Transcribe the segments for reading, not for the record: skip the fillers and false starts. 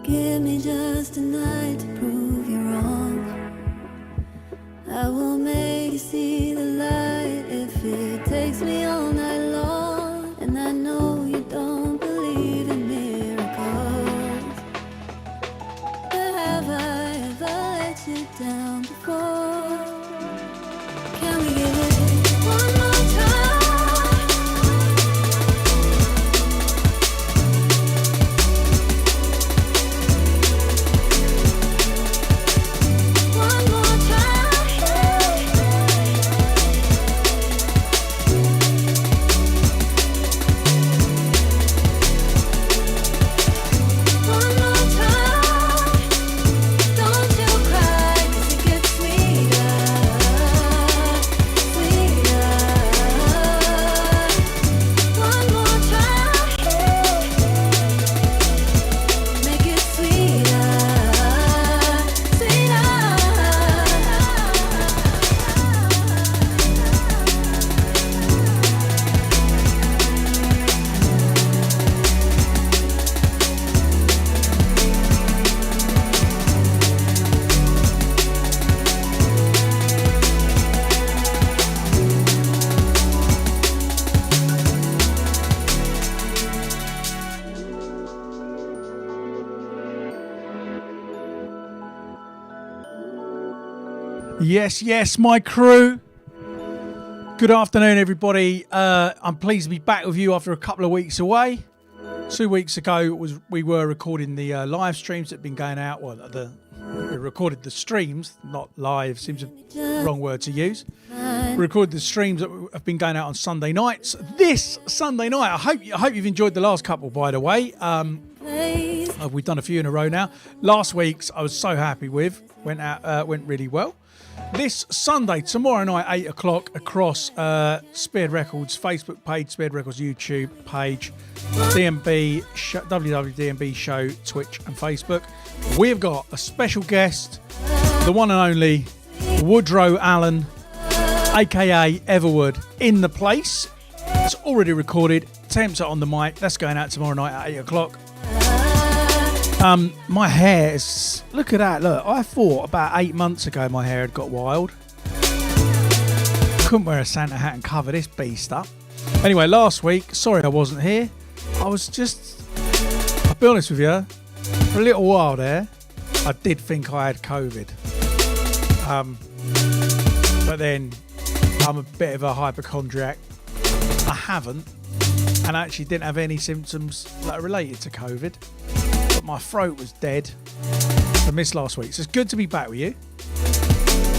Give me just a night to prove you wrong. I will make you see the light if it takes me all night long. And I know you don't believe in miracles, but have I ever let you down before? Can we give it one more time? Yes, yes, my crew. Good afternoon, everybody. I'm pleased to be back with you after a couple of weeks away. 2 weeks ago, we were recording the live streams that have been going out. Well, we recorded the streams, not live. Seems a wrong word to use. We recorded the streams that have been going out on Sunday nights. This Sunday night, I hope you've enjoyed the last couple. By the way, we've done a few in a row now. Last week's I was so happy with. Went really well. This Sunday, tomorrow night, 8 o'clock, across Spearhead Records Facebook page, Spearhead Records YouTube page, DMB, WWDMB Show, Twitch and Facebook. We've got a special guest, the one and only Woodrow Allen, aka Everwood, in the place. It's already recorded. Temps are on the mic. That's going out tomorrow night at 8 o'clock. My hair is, look at that, look, I thought about 8 months ago my hair had got wild. Couldn't wear a Santa hat and cover this beast up. Anyway, last week, sorry I wasn't here. I'll be honest with you, for a little while there, I did think I had COVID. But then, I'm a bit of a hypochondriac. I haven't, and I actually didn't have any symptoms that are related to COVID. My throat was dead. I missed last week, so it's good to be back with you.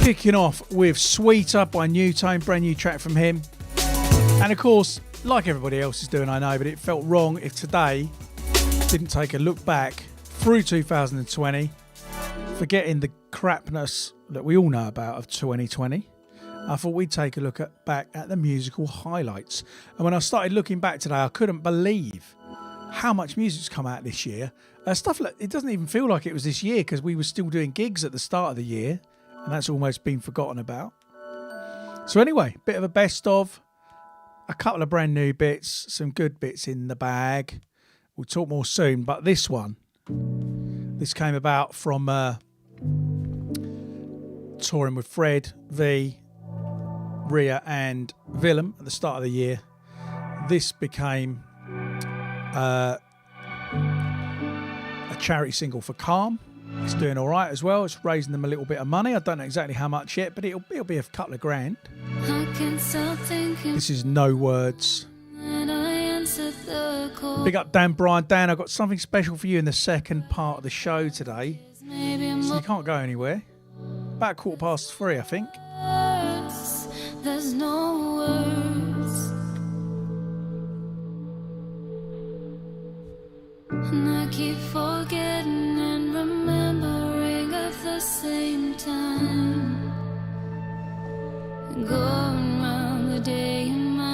Kicking off with Sweeter by New Tone, brand new track from him. And of course, like everybody else is doing, I know, but it felt wrong if today didn't take a look back through 2020, forgetting the crapness that we all know about of 2020. I thought we'd take a look back at the musical highlights. And when I started looking back today, I couldn't believe how much music's come out this year. Stuff like, it doesn't even feel like it was this year because we were still doing gigs at the start of the year, and that's almost been forgotten about. So anyway, bit of a best of, a couple of brand new bits, some good bits in the bag. We'll talk more soon, but this came about from touring with Fred, V, Rhea and Willem at the start of the year. This became a charity single for Calm. It's doing all right as well. It's raising them a little bit of money. I don't know exactly how much yet, but it'll be a couple of grand. This is No Words. Big up Dan Bryan. Dan, I've got something special for you in the second part of the show today, so you can't go anywhere. About 3:15, I think. There's no words, and I keep forgetting and remembering at the same time, going round the day in my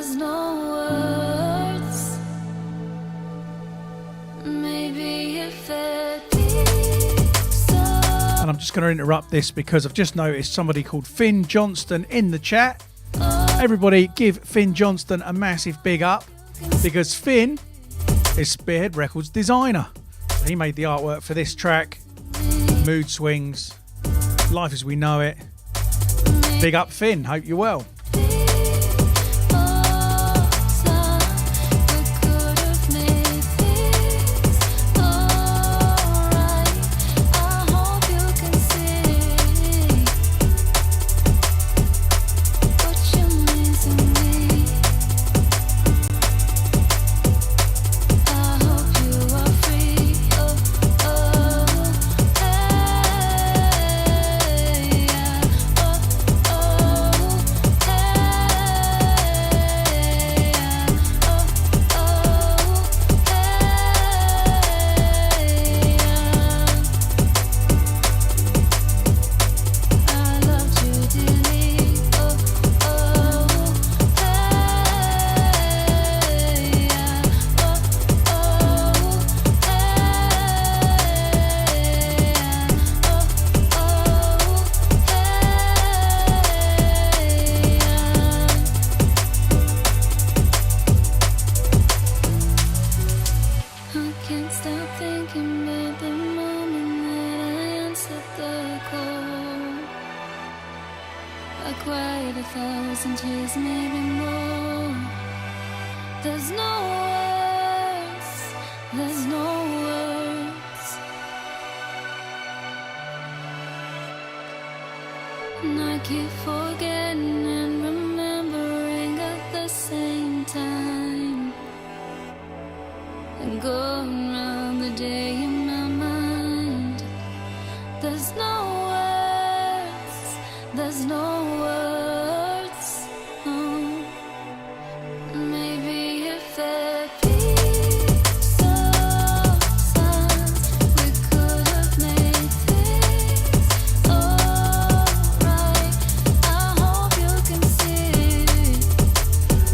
there's no words. Maybe if it be so. And I'm just going to interrupt this because I've just noticed somebody called Finn Johnston in the chat. Everybody give Finn Johnston a massive big up because Finn is Spearhead Records designer. He made the artwork for this track, Mood Swings, Life as We Know It. Big up Finn, hope you're well.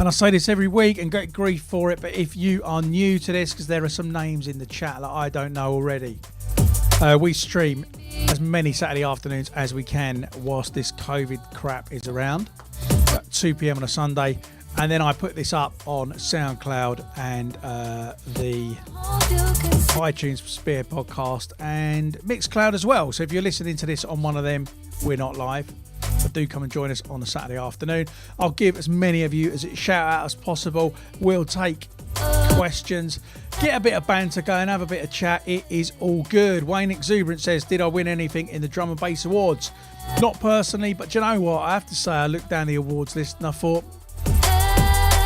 I say this every week and get grief for it, but if you are new to this, because there are some names in the chat that I don't know already, we stream as many Saturday afternoons as we can whilst this COVID crap is around at 2 p.m. on a Sunday, and then I put this up on SoundCloud and the iTunes Spear podcast and Mixcloud as well. So if you're listening to this on one of them, we're not live. But do come and join us on a Saturday afternoon. I'll give as many of you as shout out as possible. We'll take questions, get a bit of banter going, have a bit of chat. It is all good. Wayne Exuberant says, did I win anything in the Drum and Bass Awards? Not personally, but do you know what? I have to say, I looked down the awards list and I thought,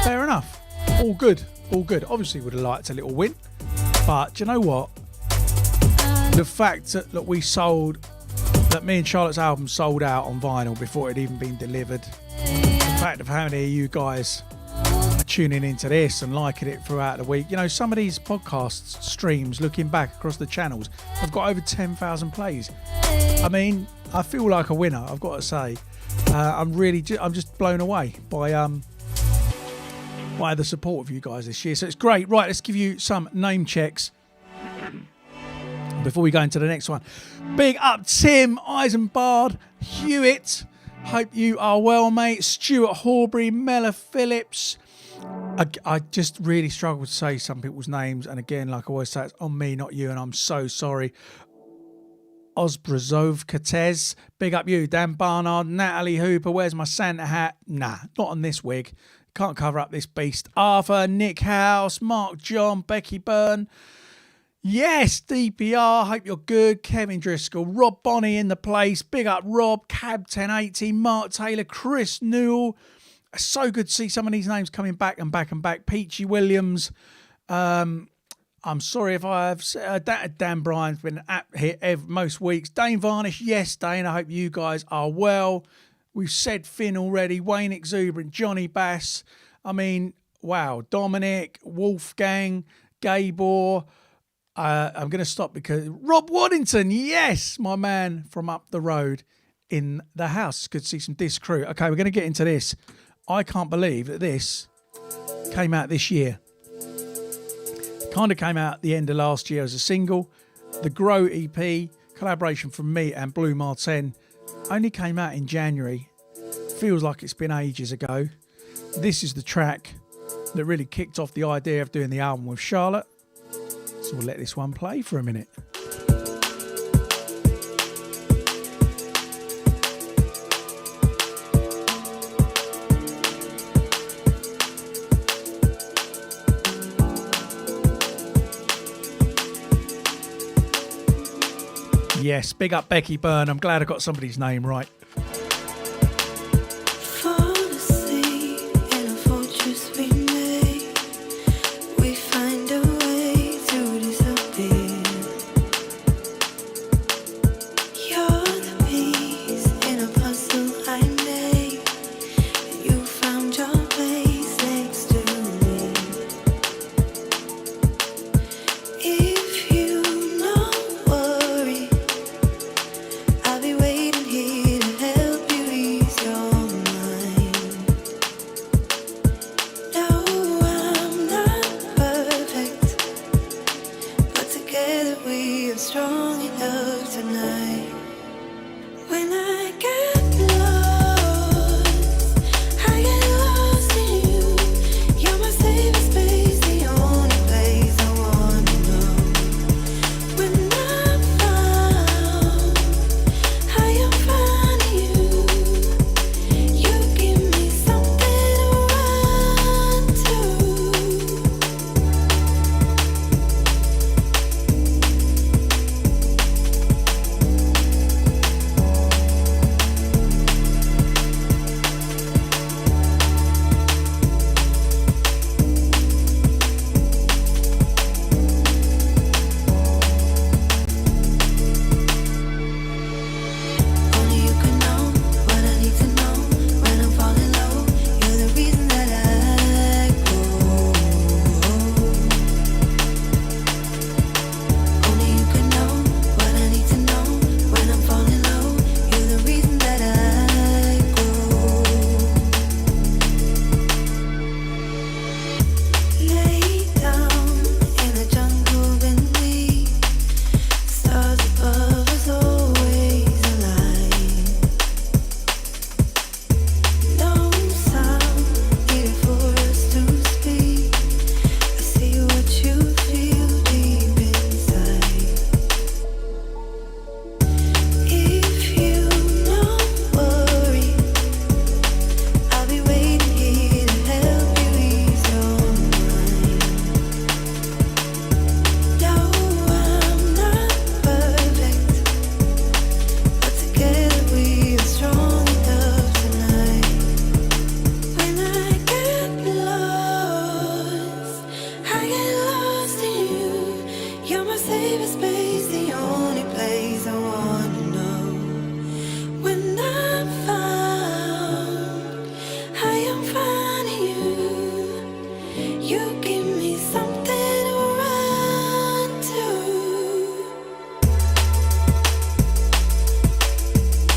fair enough. All good. All good. Obviously would have liked a little win. But do you know what? The fact that we sold... that me and Charlotte's album sold out on vinyl before it had even been delivered. The fact of how many of you guys are tuning into this and liking it throughout the week. You know, some of these podcast streams, looking back across the channels, I've got over 10,000 plays. I mean, I feel like a winner, I've got to say. I'm just blown away by the support of you guys this year. So it's great. Right, let's give you some name checks before we go into the next one. Big up Tim Eisenbard Hewitt, hope you are well, mate. Stuart Horbury, Mella Phillips. I just really struggle to say some people's names, and again, like I always say, it's on me, not you, and I'm so sorry. Osbrazov Katez, big up you. Dan Barnard, Natalie Hooper, where's my Santa hat? Nah, not on this wig, can't cover up this beast. Arthur, Nick House, Mark John, Becky Byrne. Yes, DPR, hope you're good. Kevin Driscoll, Rob Bonney in the place. Big up Rob, Cab 1080, Mark Taylor, Chris Newell. So good to see some of these names coming back and back and back. Peachy Williams. I'm sorry if I have said Dan Bryan's been here most weeks. Dane Varnish, yes, Dane, I hope you guys are well. We've said Finn already. Wayne Exuberant, Johnny Bass. I mean, wow. Dominic, Wolfgang, Gabor. I'm going to stop because Rob Waddington, yes, my man from up the road in the house. It's good to see some disc crew. Okay, we're going to get into this. I can't believe that this came out this year. Kind of came out at the end of last year as a single. The Grow EP, collaboration from me and Blue Martin, only came out in January. Feels like it's been ages ago. This is the track that really kicked off the idea of doing the album with Charlotte. So we'll let this one play for a minute. Yes, big up Becky Byrne. I'm glad I got somebody's name right.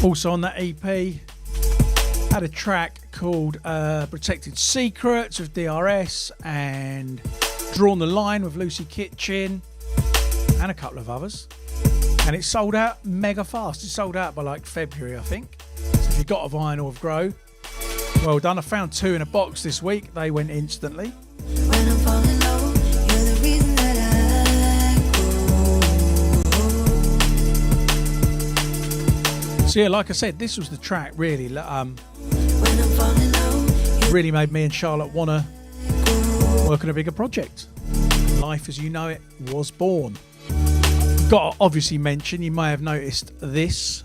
Also on that EP, had a track called Protected Secrets with DRS and Drawn the Line with Lucy Kitchen and a couple of others. And it sold out mega fast. It sold out by like February, I think. So if you got a vinyl of Grow, well done. I found 2 in a box this week. They went instantly. When I'm falling low, you're the reason that I go. So yeah, like I said, this was the track really When I'm falling low, really made me and Charlotte want to work on a bigger project. Life as you know it was born. Got to obviously mention, you may have noticed this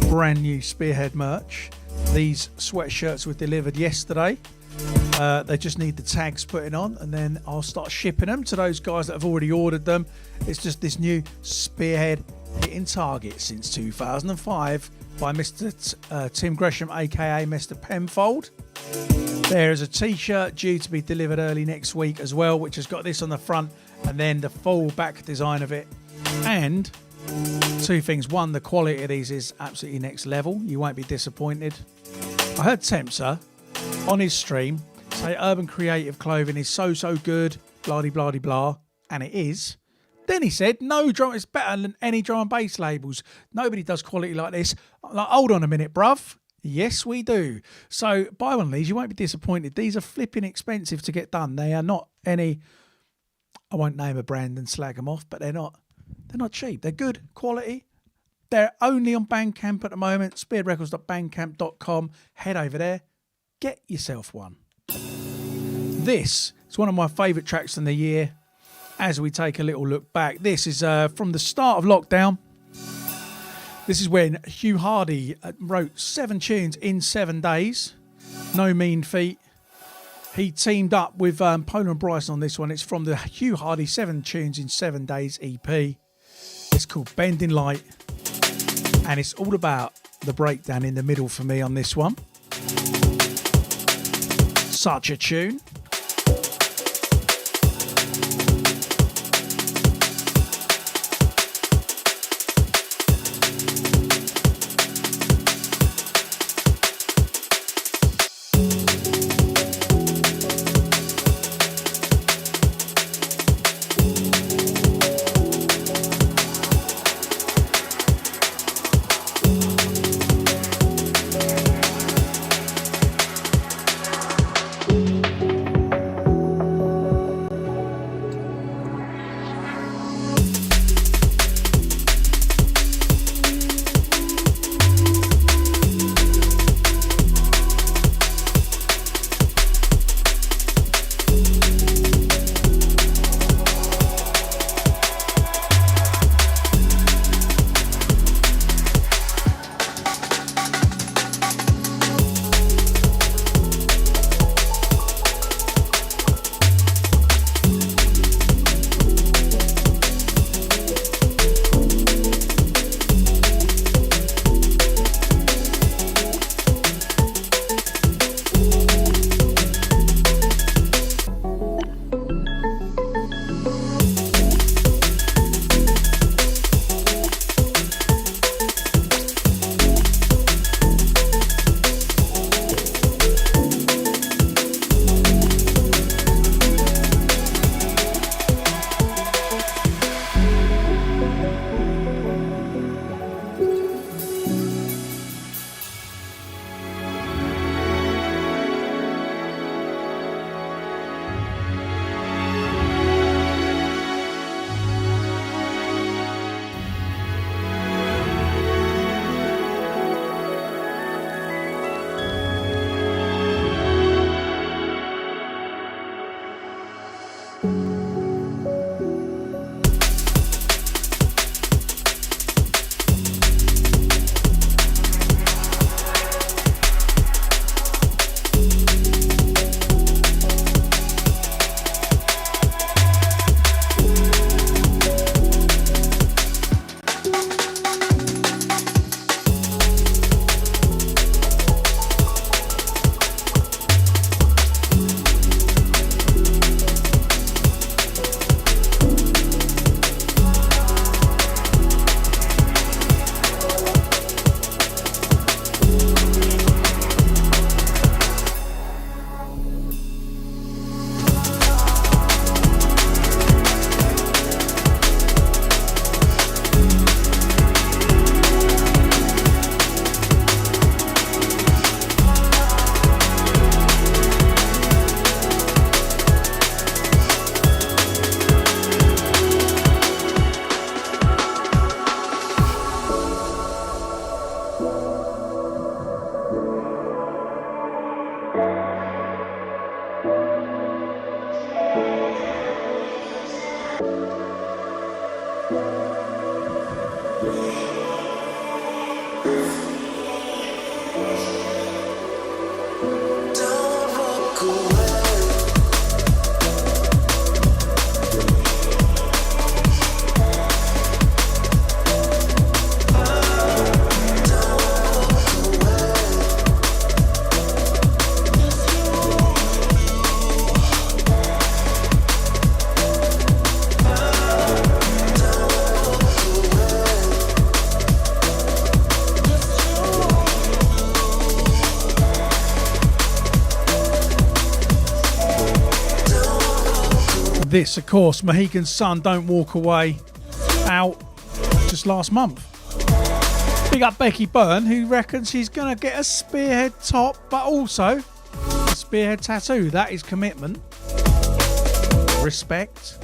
brand new Spearhead merch. These sweatshirts were delivered yesterday. They just need the tags putting on and then I'll start shipping them to those guys that have already ordered them. It's just this new Spearhead hitting target since 2005 by Mr. Tim Gresham, aka Mr. Penfold. There is a t-shirt due to be delivered early next week as well, which has got this on the front and then the full back design of it. And 2 things. One, the quality of these is absolutely next level. You won't be disappointed. I heard Tempter on his stream say urban creative clothing is so good, blah de blah de blah, and it is. Then he said, no drum, it's better than any drum and bass labels. Nobody does quality like this. I'm like, hold on a minute, bruv. Yes, we do. So buy one of these. You won't be disappointed. These are flipping expensive to get done. They are not any, I won't name a brand and slag them off, but they're not cheap. They're good quality. They're only on Bandcamp at the moment. spearheadrecords.bandcamp.com. Head over there. Get yourself one. This is one of my favourite tracks in the year. As we take a little look back, this is from the start of lockdown. This is when Hugh Hardy wrote 7 tunes in 7 days. No mean feat. He teamed up with Polar and Bryson on this one. It's from the Hugh Hardy 7 tunes in 7 days EP. It's called Bending Light. And it's all about the breakdown in the middle for me on this one. Such a tune. This, of course, Mohican Sun, Don't Walk Away, out just last month. Big up Becky Byrne, who reckons she's going to get a Spearhead top, but also a Spearhead tattoo. That is commitment. Respect.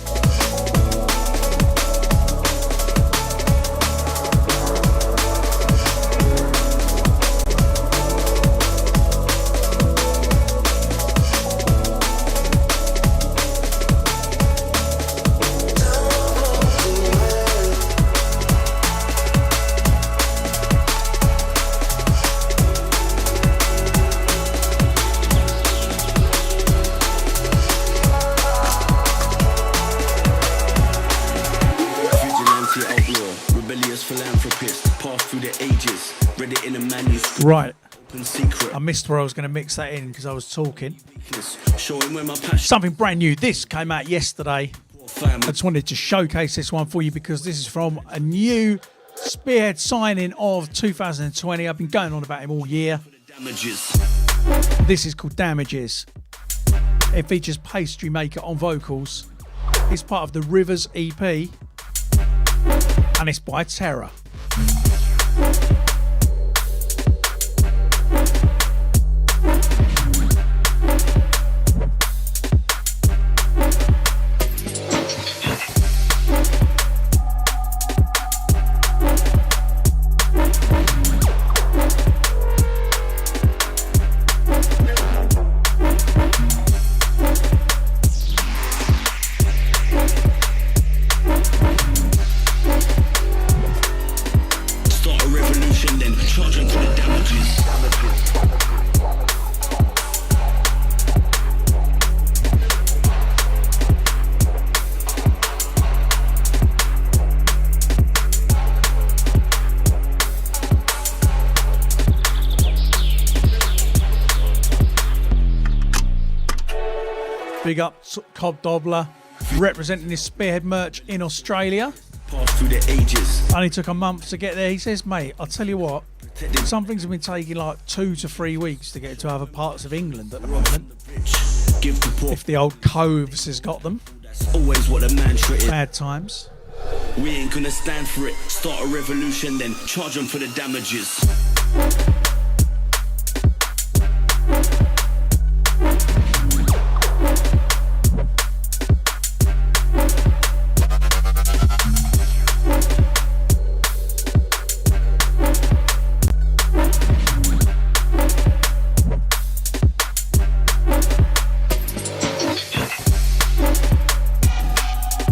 Right, I missed where I was going to mix that in because I was talking. Something brand new. This came out yesterday. I just wanted to showcase this one for you because this is from a new Spearhead signing of 2020. I've been going on about him all year. This is called Damages. It features Pastry Maker on vocals. It's part of the Rivers EP and it's by Terror. Big up Cobb Dobler, representing his Spearhead merch in Australia. Only took a month to get there. He says, mate, I'll tell you what, some things have been taking like 2 to 3 weeks to get to other parts of England at the moment. If the old Coves has got them. Always what a mantra is. Bad times. We ain't gonna stand for it. Start a revolution, then charge them for the damages.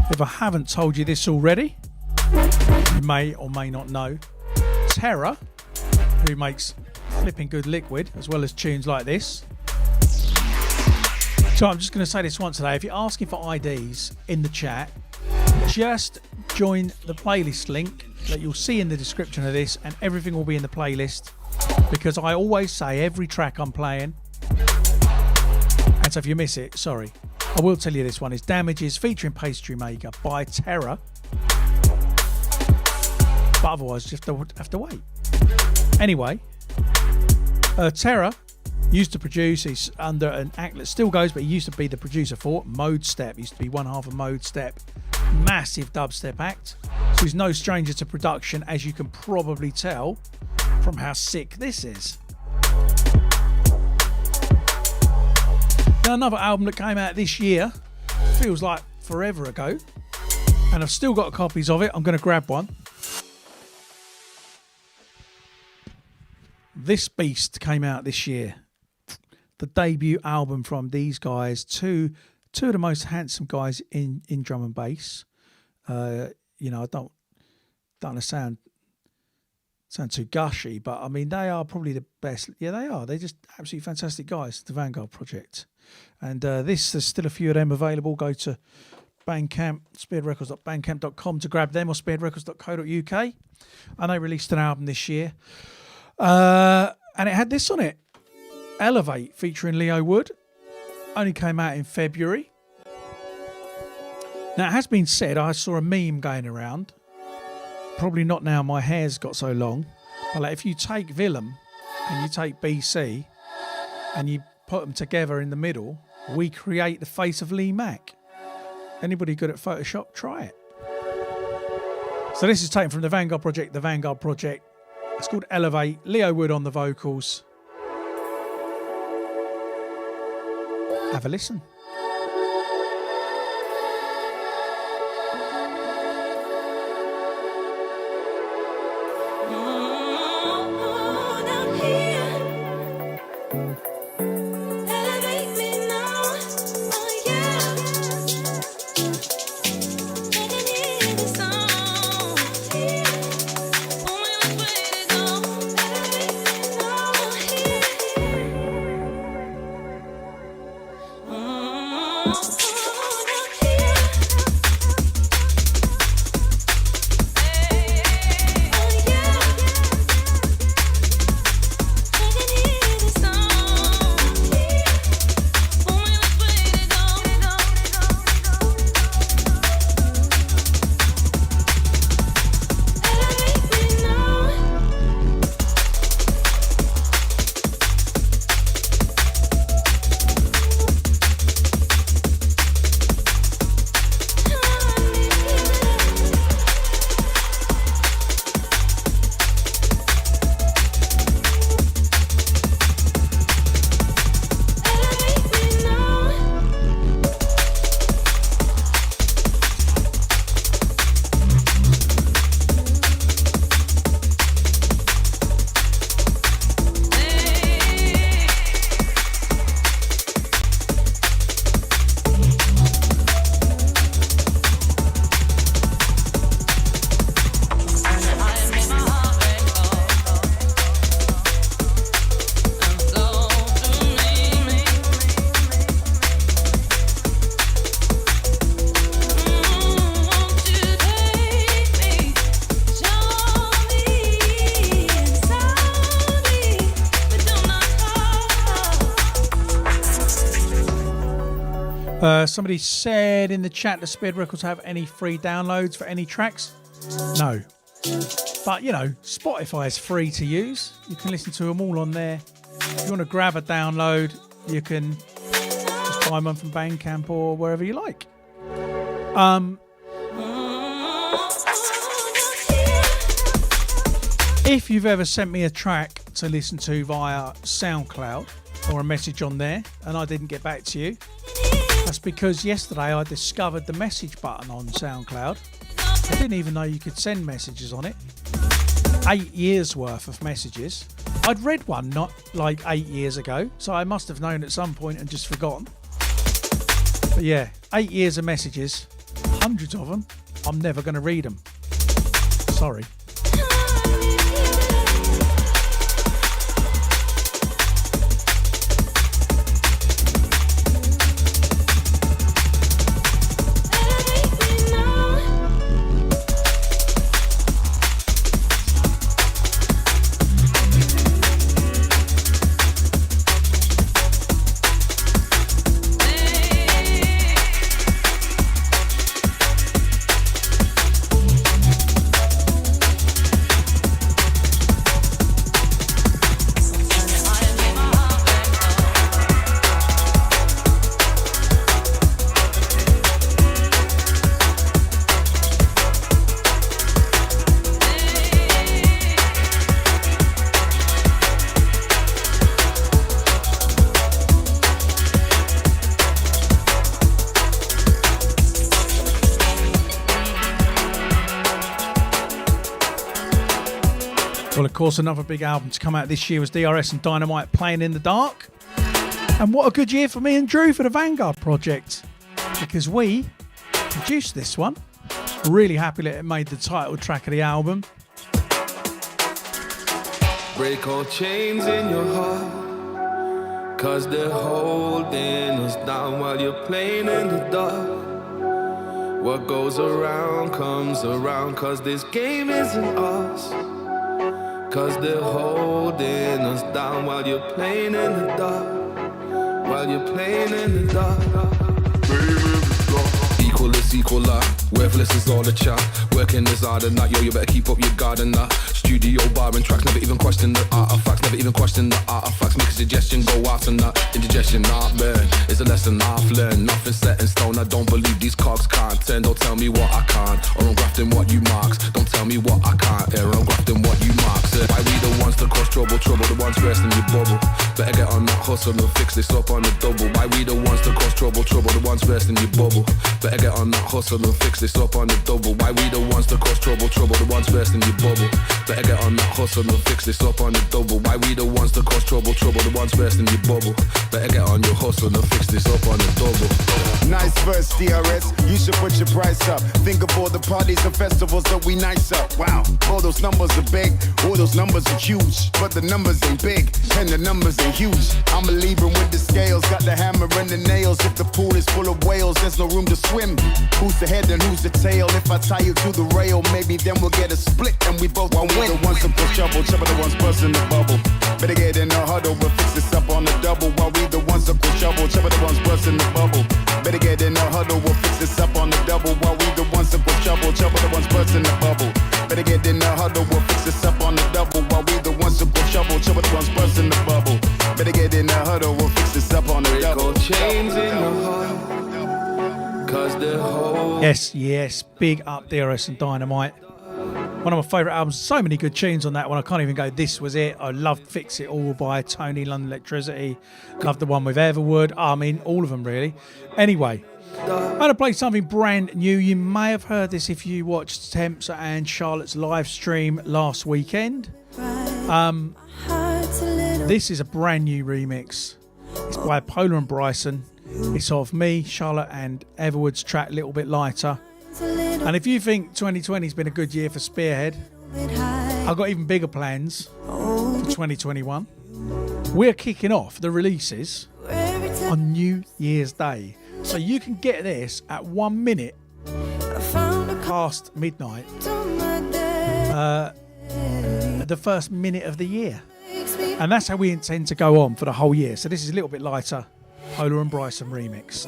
If I haven't told you this already, you may or may not know, Terror, who makes flipping good liquid as well as tunes like this. So I'm just going to say this once today. If you're asking for IDs in the chat, just join the playlist link that you'll see in the description of this and everything will be in the playlist, because I always say every track I'm playing, and so if you miss it, sorry. I will tell you this one is Damages featuring Pastry Maker by Terror. But otherwise, you have to wait. Anyway, Terror used to produce, he's under an act that still goes, but he used to be the producer for Mode Step. He used to be one half of Mode Step. Massive dubstep act. So he's no stranger to production, as you can probably tell from how sick this is. Now, another album that came out this year, feels like forever ago, and I've still got copies of it. I'm going to grab one. This beast came out this year. The debut album from these guys, two of the most handsome guys in drum and bass. I don't want to sound too gushy, but I mean, they are probably the best. Yeah, they are. They're just absolutely fantastic guys, the Vanguard Project. And there's still a few of them available. Go to Bandcamp, spearheadrecords.bandcamp.com to grab them, or spearheadrecords.co.uk. And they released an album this year. And it had this on it. Elevate, featuring Leo Wood. Only came out in February. Now, it has been said, I saw a meme going around. Probably not now, my hair's got so long. But like, if you take Willem and you take BCee and you put them together in the middle, we create the face of Lee Mack. Anybody good at Photoshop, try it. So this is taken from the Vanguard Project, It's called Elevate. Leo Wood on the vocals. Have a listen. Somebody said in the chat, does Spearhead Records have any free downloads for any tracks? No. But, you know, Spotify is free to use. You can listen to them all on there. If you want to grab a download, you can just buy one from Bandcamp or wherever you like. If you've ever sent me a track to listen to via SoundCloud or a message on there and I didn't get back to you, that's because yesterday I discovered the message button on SoundCloud. I didn't even know you could send messages on it. 8 years worth of messages. I'd read one not like 8 years ago, so I must have known at some point and just forgotten. But yeah, 8 years of messages, hundreds of them. I'm never going to read them. Sorry. Well, of course, another big album to come out this year was DRS and Dynamite Playing in the Dark. And what a good year for me and Drew for the Vanguard project, because we produced this one. Really happy that it made the title track of the album. Break all chains in your heart, 'cause they're holding us down while you're playing in the dark. What goes around comes around, 'cause this game isn't ours. 'Cause they're holding us down while you're playing in the dark. While you're playing in the dark. Playing in the dark. equal is equal, worthless is all the chat. Working is hard and that, yo, you better keep up your garden, Studio bar and tracks, never even question the artifacts, never even question the artifacts. Make a suggestion, go out and that. Indigestion, not burn, is a lesson I've learned. Nothing set in stone, I don't believe these cogs can't turn. Don't tell me what I can't, or I'm grafting what you marks. Don't tell me what I can't hear, or I'm grafting what you marks. Why we the ones that cause trouble, the ones first in your bubble. Better get on that hustle and fix this up on the double. Why we the ones that cause trouble, the ones first in your bubble. Better get on that hustle and fix this up on the double. Why we the ones that cause trouble, the ones first in your bubble. Better get on that hustle and fix this up on the double. Why we the ones that cause trouble, the ones first in your bubble. Better get on your hustle and fix this up on the double. Nice verse, DRS, you should put your price up. Think of all the parties and festivals that we nice up. Wow, all those numbers are big, all those numbers are huge. But the numbers ain't big, and the numbers ain't huge. I'm a Libra with the scales, got the hammer and the nails. If the pool is full of whales, there's no room to swim. Who's the head and who's the tail? If I tie you to the rail, maybe then we'll get a split and we both won't win. The ones that push trouble the ones busting the bubble. Better get in the huddle, we'll fix this up on the double. While we the ones that push trouble the ones busting the bubble. Better get in the huddle, we'll fix this up on the double. While we the ones that push trouble the ones busting the bubble. Better get in the huddle, we'll fix this up on the double. While we the ones that push trouble the ones busting the bubble. Better get in the huddle, we'll fix this up on the double. Chains in the heart, 'cause the whole Yes, big up DRS and Dynamite. One of my favourite albums. So many good tunes on that one. I can't even go, this was it. I loved Fix It All by Tony, London Electricity. Loved the one with Everwood. I mean, all of them really. Anyway, I'm going to play something brand new. You may have heard this if you watched Temps and Charlotte's live stream last weekend. This is a brand new remix. It's by Polar and Bryson. It's of me, Charlotte and Everwood's track Little Bit Lighter. And if you think 2020's been a good year for Spearhead, I've got even bigger plans for 2021. We're kicking off the releases on New Year's Day. So you can get this at 1 minute past midnight, the first minute of the year. And that's how we intend to go on for the whole year. So this is a little bit lighter, Polar and Bryson remix.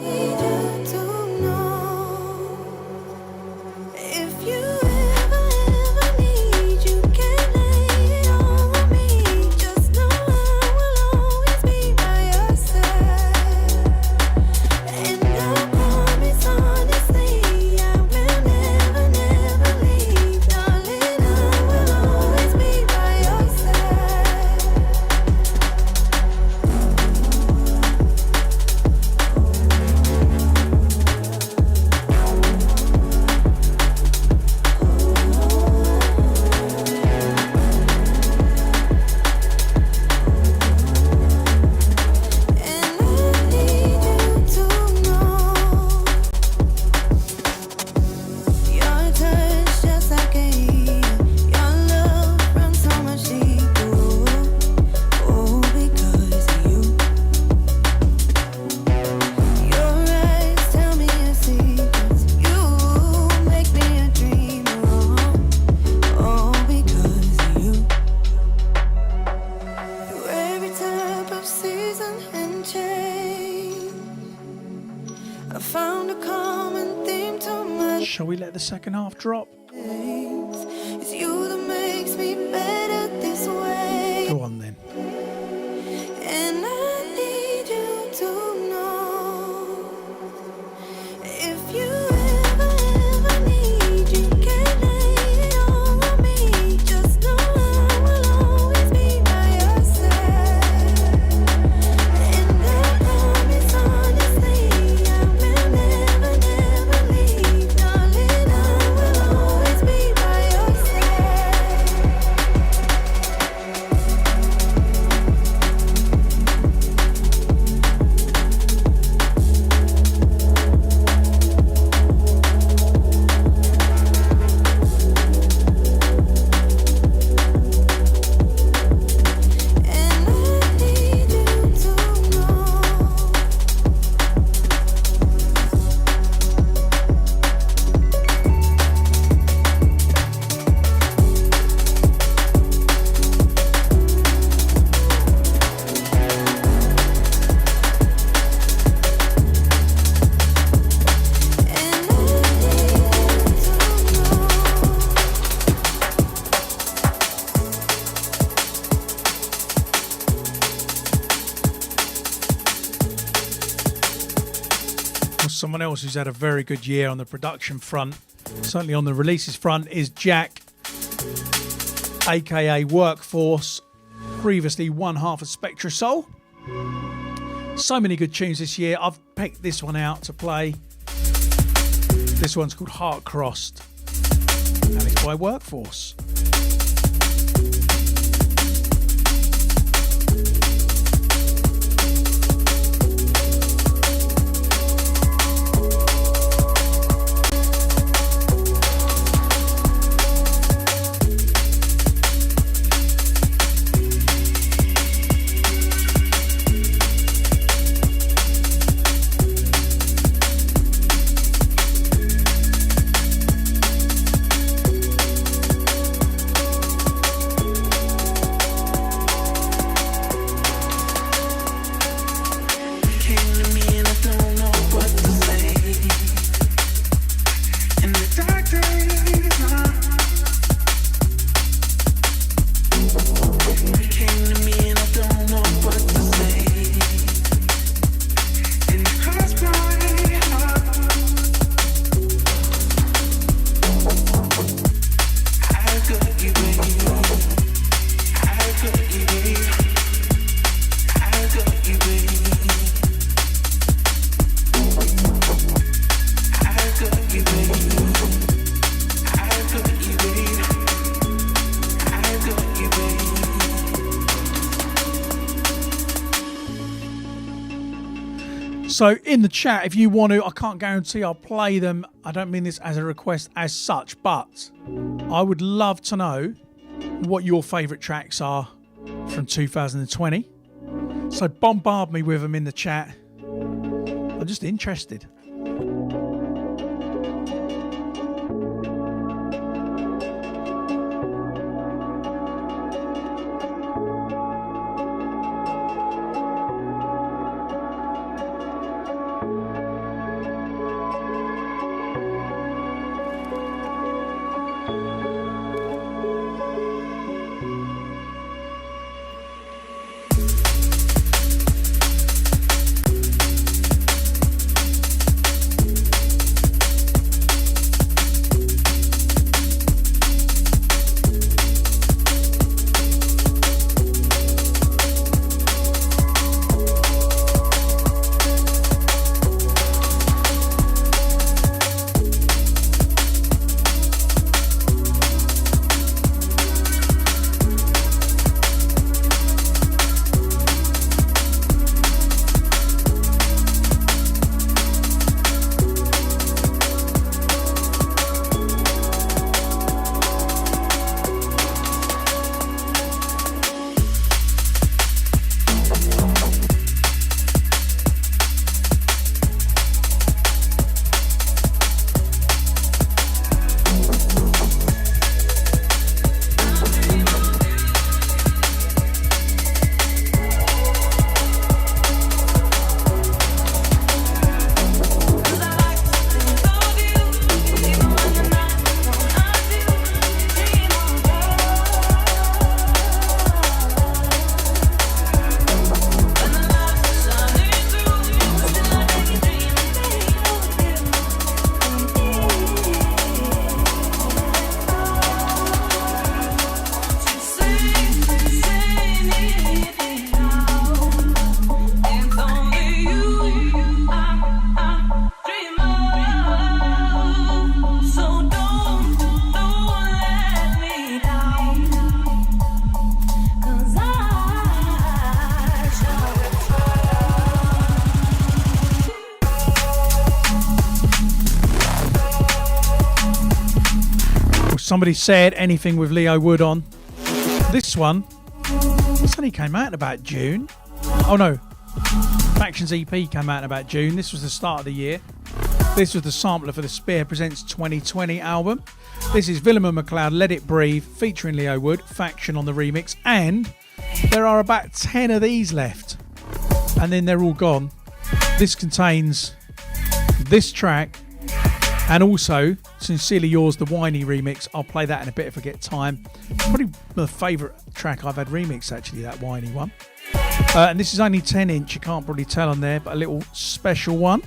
Shall we let the second half drop? It's you that makes me better this way. Go on then. And I need you to know, if you ever need, you can lay it all on me. Just know I will always be by your side. And I promise honestly, I will never leave. Darling, I will always Someone else who's had a very good year on the production front, certainly on the releases front, is Jack, aka Workforce, previously one half of Spectra Soul. So many good tunes this year. I've picked this one out to play. This one's called Heart Crossed, and it's by Workforce. So in the chat, if you want to, I can't guarantee I'll play them. I don't mean this as a request as such, but I would love to know what your favourite tracks are from 2020. So bombard me with them in the chat. I'm just interested. Somebody said anything with Leo Wood on. This one, this only came out in about June. Oh no, Factions EP came out in about June. This was the start of the year. This was the sampler for the Spearhead Presents 2020 album. This is Willem and McLeod, Let It Breathe, featuring Leo Wood, Faction on the remix. And there are about 10 of these left. And then they're all gone. This contains this track and also Sincerely Yours, the Whiny remix. I'll play that in a bit if I get time. Probably my favourite track I've had remixed, actually, that Whiny one. And this is only 10 inch, you can't probably tell on there, but a little special one.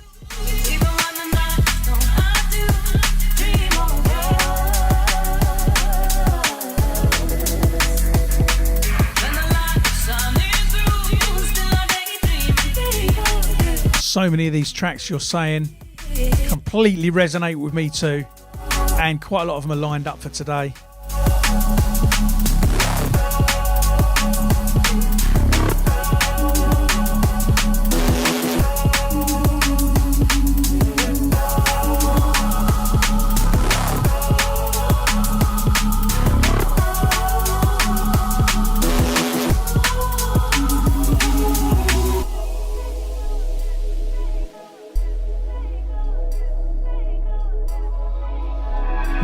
So many of these tracks you're saying completely resonate with me too, and quite a lot of them are lined up for today.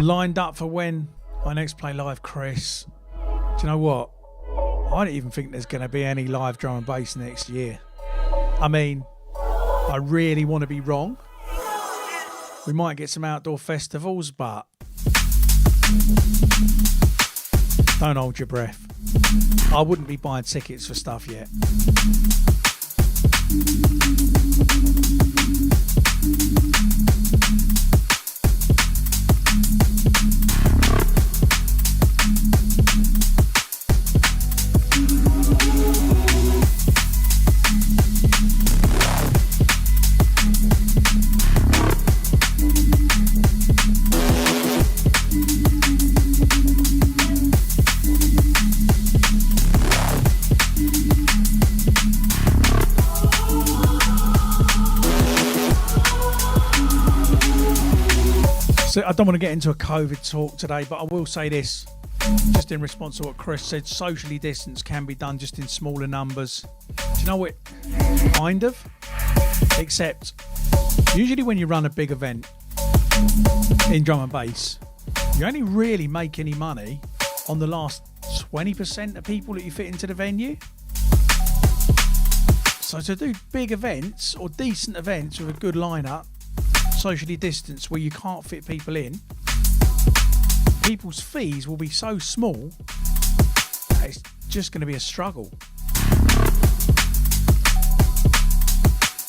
Lined up for when I next play live, Chris. Do you know what? I don't even think there's going to be any live drum and bass next year. I mean, I really want to be wrong. We might get some outdoor festivals, but don't hold your breath. I wouldn't be buying tickets for stuff yet. I don't want to get into a COVID talk today, but I will say this, just in response to what Chris said, socially distance can be done just in smaller numbers. Do you know what? Kind of. Except, usually when you run a big event in drum and bass, you only really make any money on the last 20% of people that you fit into the venue. So to do big events or decent events with a good lineup, socially distanced, where you can't fit people in, people's fees will be so small that it's just going to be a struggle.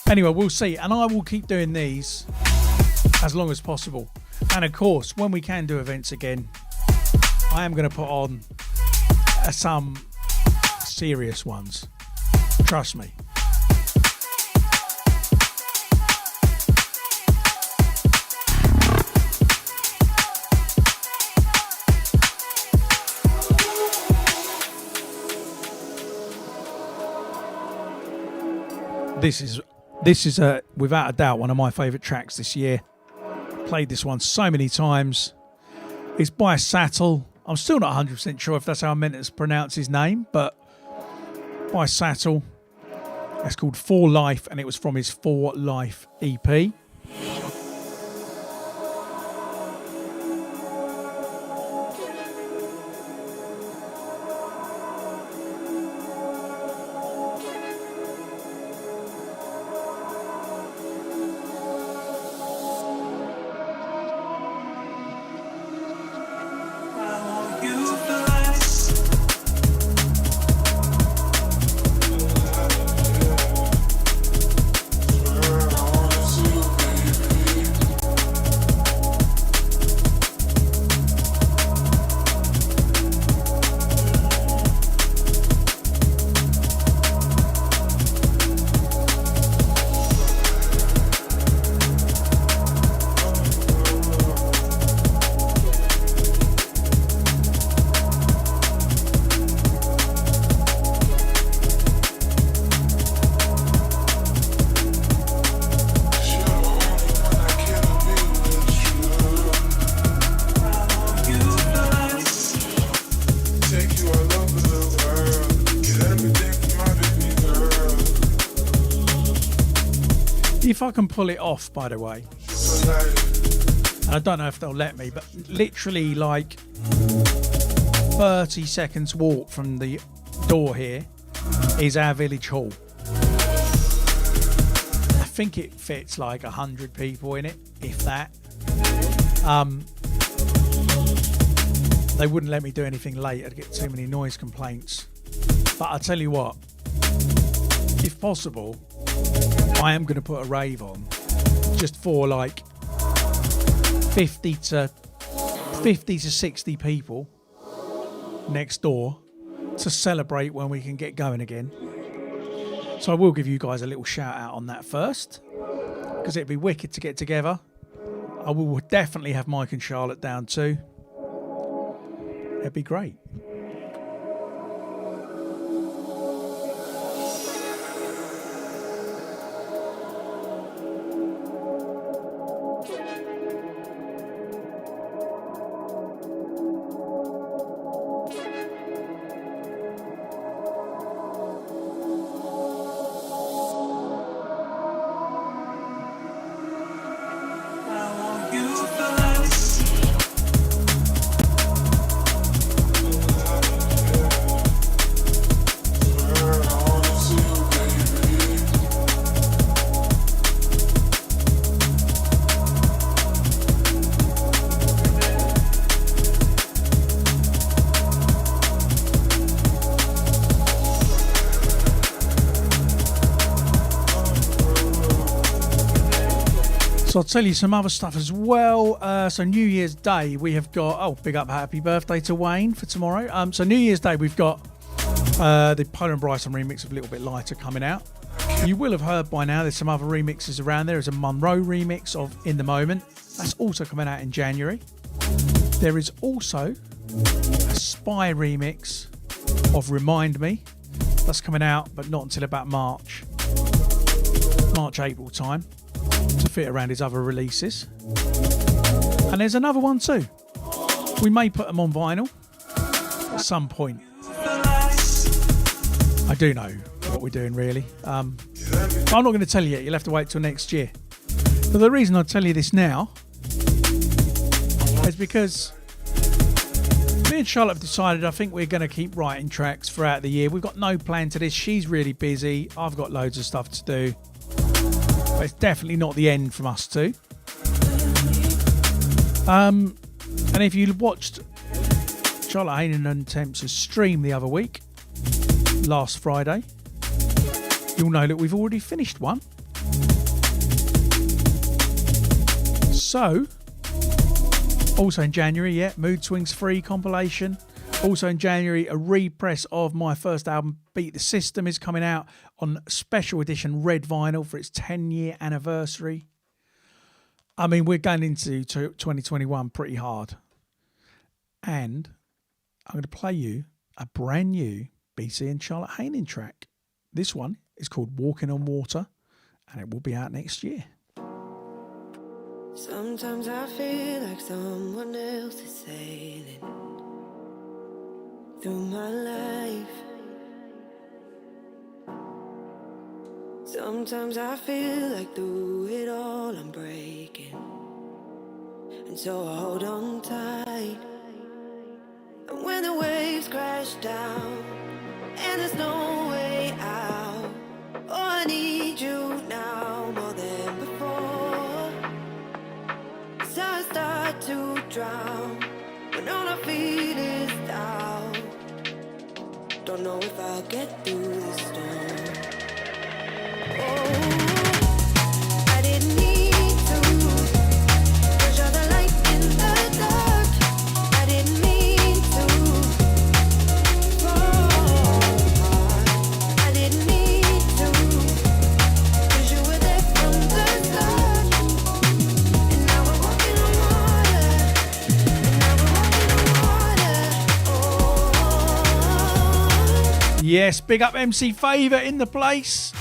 Anyway, we'll see, and I will keep doing these as long as possible. And of course, when we can do events again, I am going to put on some serious ones. Trust me. This is without a doubt one of my favourite tracks this year. Played this one so many times. It's by Sattel. I'm still not 100% sure if that's how I meant to pronounce his name, but by Sattel. It's called For Life, and it was from his For Life EP. If I can pull it off, by the way, and I don't know if they'll let me, but literally like 30 seconds walk from the door here is our village hall. I think it fits like 100 people in it, if that. They wouldn't let me do anything late. I'd get too many noise complaints. But I'll tell you what, if possible, I am going to put a rave on just for like 50 to 60 people next door to celebrate when we can get going again. So I will give you guys a little shout out on that first. because it'd be wicked to get together. I will definitely have Mike and Charlotte down too. It'd be great. So I'll tell you some other stuff as well. So New Year's Day, we have got, big up happy birthday to Wayne for tomorrow. So New Year's Day, we've got the Polar and Bryson remix of A Little Bit Lighter coming out. You will have heard by now there's some other remixes around there. There's a Monroe remix of In the Moment. That's also coming out in January. There is also a Spy remix of Remind Me. That's coming out, but not until about March, April time, to fit around his other releases. And there's another one too. We may put them on vinyl at some point. I do know what we're doing really. I'm not going to tell you yet. You'll have to wait till next year. But the reason I tell you this now is because me and Charlotte have decided I think we're going to keep writing tracks throughout the year. We've got no plan to this. She's really busy. I've got loads of stuff to do. But it's definitely not the end from us two. And if you watched Charlotte Hayden and Temps' stream the other week, last Friday, you'll know that we've already finished one. So, also in January, Mood Swings 3 compilation. Also in January, a repress of my first album, Beat the System, is coming out on special edition red vinyl for its 10-year anniversary. I mean, we're going into 2021 pretty hard. And I'm going to play you a brand new BCee and Charlotte Hayden track. This one is called Walking on Water, and it will be out next year. Sometimes I feel like someone else is sailing through my life. Sometimes I feel like through it all I'm breaking, and so I hold on tight. And when the waves crash down and there's no way out, oh, I need you now more than before. So I start to drown when all I feel is doubt. Don't know if I'll get through this storm. Oh, I didn't need to push all the light in the dark. I didn't mean to fall apart. I didn't need to, 'cause you were there from the start. And now we're walking on water. And now we're walking on water. Oh. Yes, big up MC Favour in the place.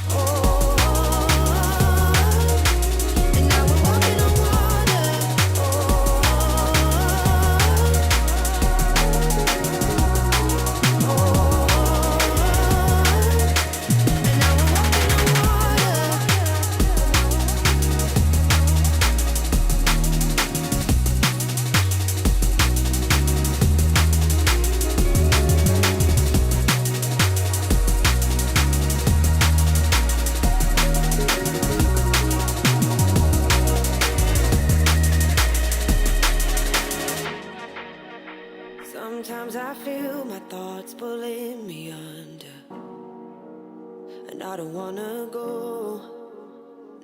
Sometimes I feel my thoughts pulling me under, and I don't wanna go,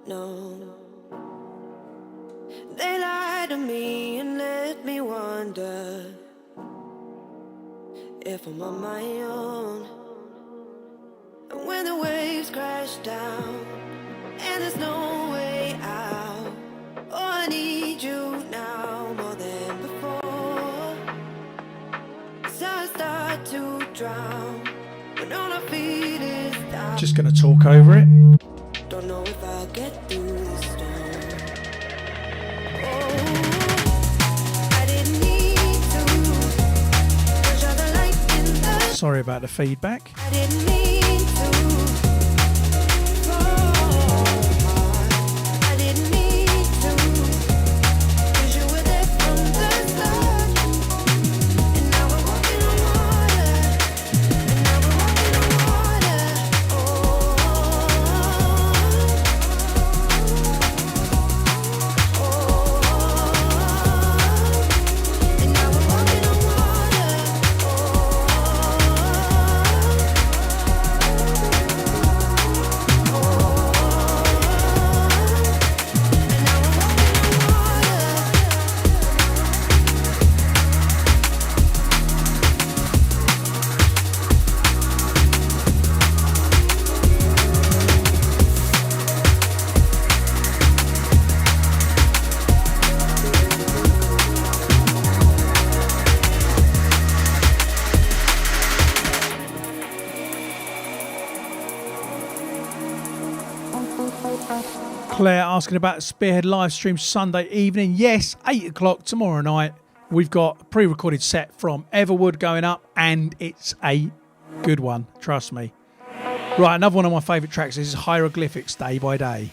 no. They lie to me and let me wonder if I'm on my own. And when the waves crash down and there's no way as I start to drown, when all I feel is doubt. Just gonna talk over it. Don't know if I'll get through this storm. Oh, I didn't need to push out the light in the. Sorry about the feedback. I didn't mean to fall apart. I didn't need to, 'cause you were there from the start. And now we're walking on water. And now we're walking on water. Oh, and now we're walking on water. Claire asking about Spearhead live stream Sunday evening. Yes, 8 o'clock tomorrow night. We've got a pre-recorded set from Everwood going up, and it's a good one, trust me. Right, another one of my favourite tracks. This is Hieroglyphics, Day by Day.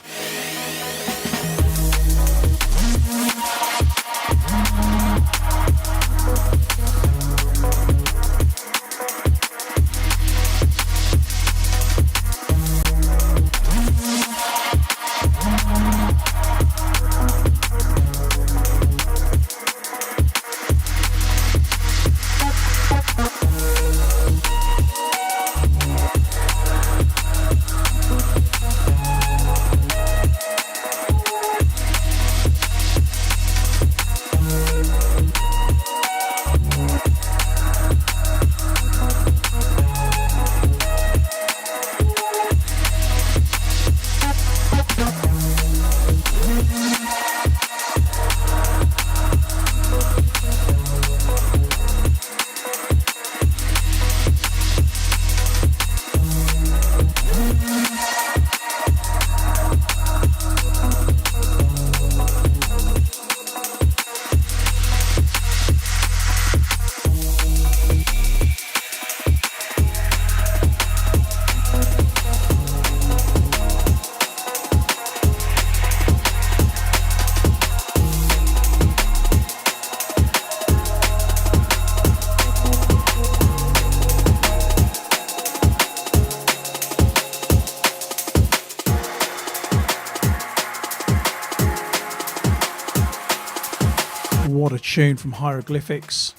What a tune from Hieroglyphics.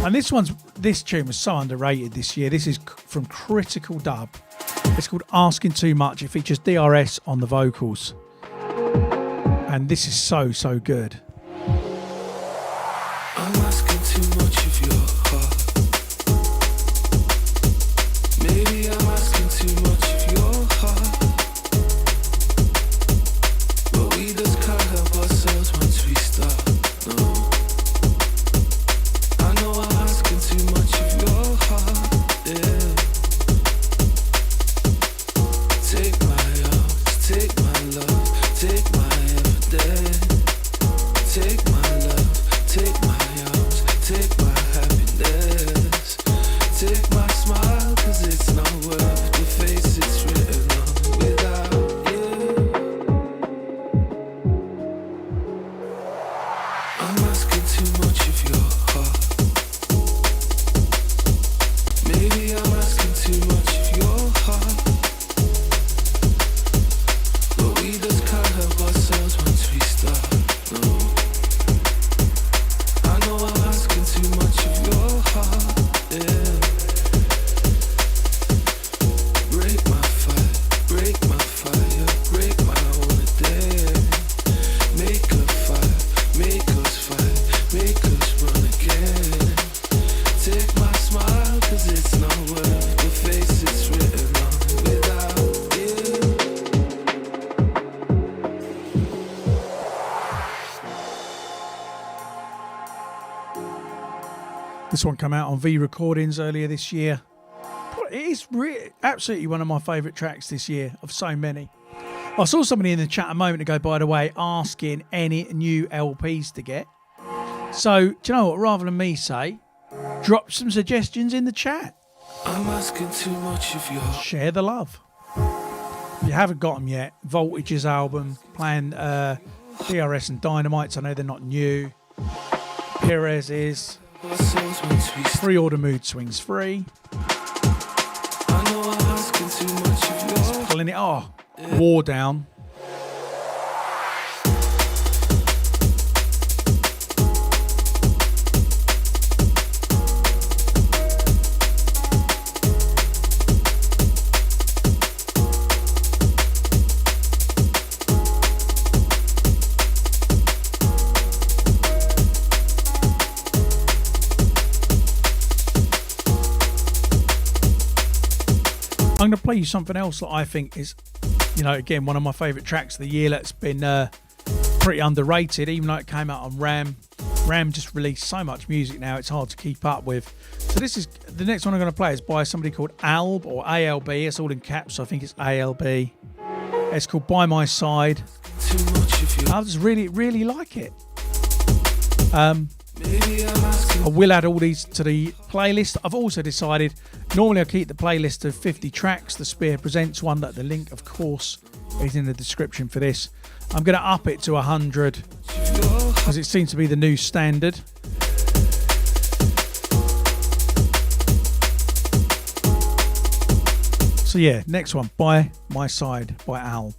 And this tune was so underrated this year. This is from Critical Dub. It's called Asking Too Much. It features DRS on the vocals. And this is so, so good. I'm asking too much of your heart. Maybe I'm asking too much of your heart. But we just can't help ourselves once we start. No, I know I'm asking too much of your heart. Yeah. Take my arms, take my love, take my everyday. Take my love, take my arms, take my This one came out on V Recordings earlier this year. It is absolutely one of my favourite tracks this year, of so many. I saw somebody in the chat a moment ago, by the way, asking any new LPs to get. So, do you know what? Rather than me say, drop some suggestions in the chat. I'm asking too much of you. Share the love. If you haven't got them yet, Voltage's album, playing DRS and Dynamites. I know they're not new. Perez is. Pre-order Mood Swings free. I know I'm asking too much of you. Pulling it. Oh, War Down. I'm going to play you something else that I think is, you know, again, one of my favourite tracks of the year that's been pretty underrated, even though it came out on Ram. Ram just released so much music now, it's hard to keep up with. So this is, the next one I'm going to play is by somebody called Alb, or ALB, it's all in caps, so I think it's ALB. It's called By My Side. I just really, really like it. I will add all these to the playlist. I've also decided, normally I keep the playlist of 50 tracks. The Spear Presents one, that the link, of course, is in the description for this. I'm going to up it to 100 because it seems to be the new standard. So yeah, next one, By My Side by Alb.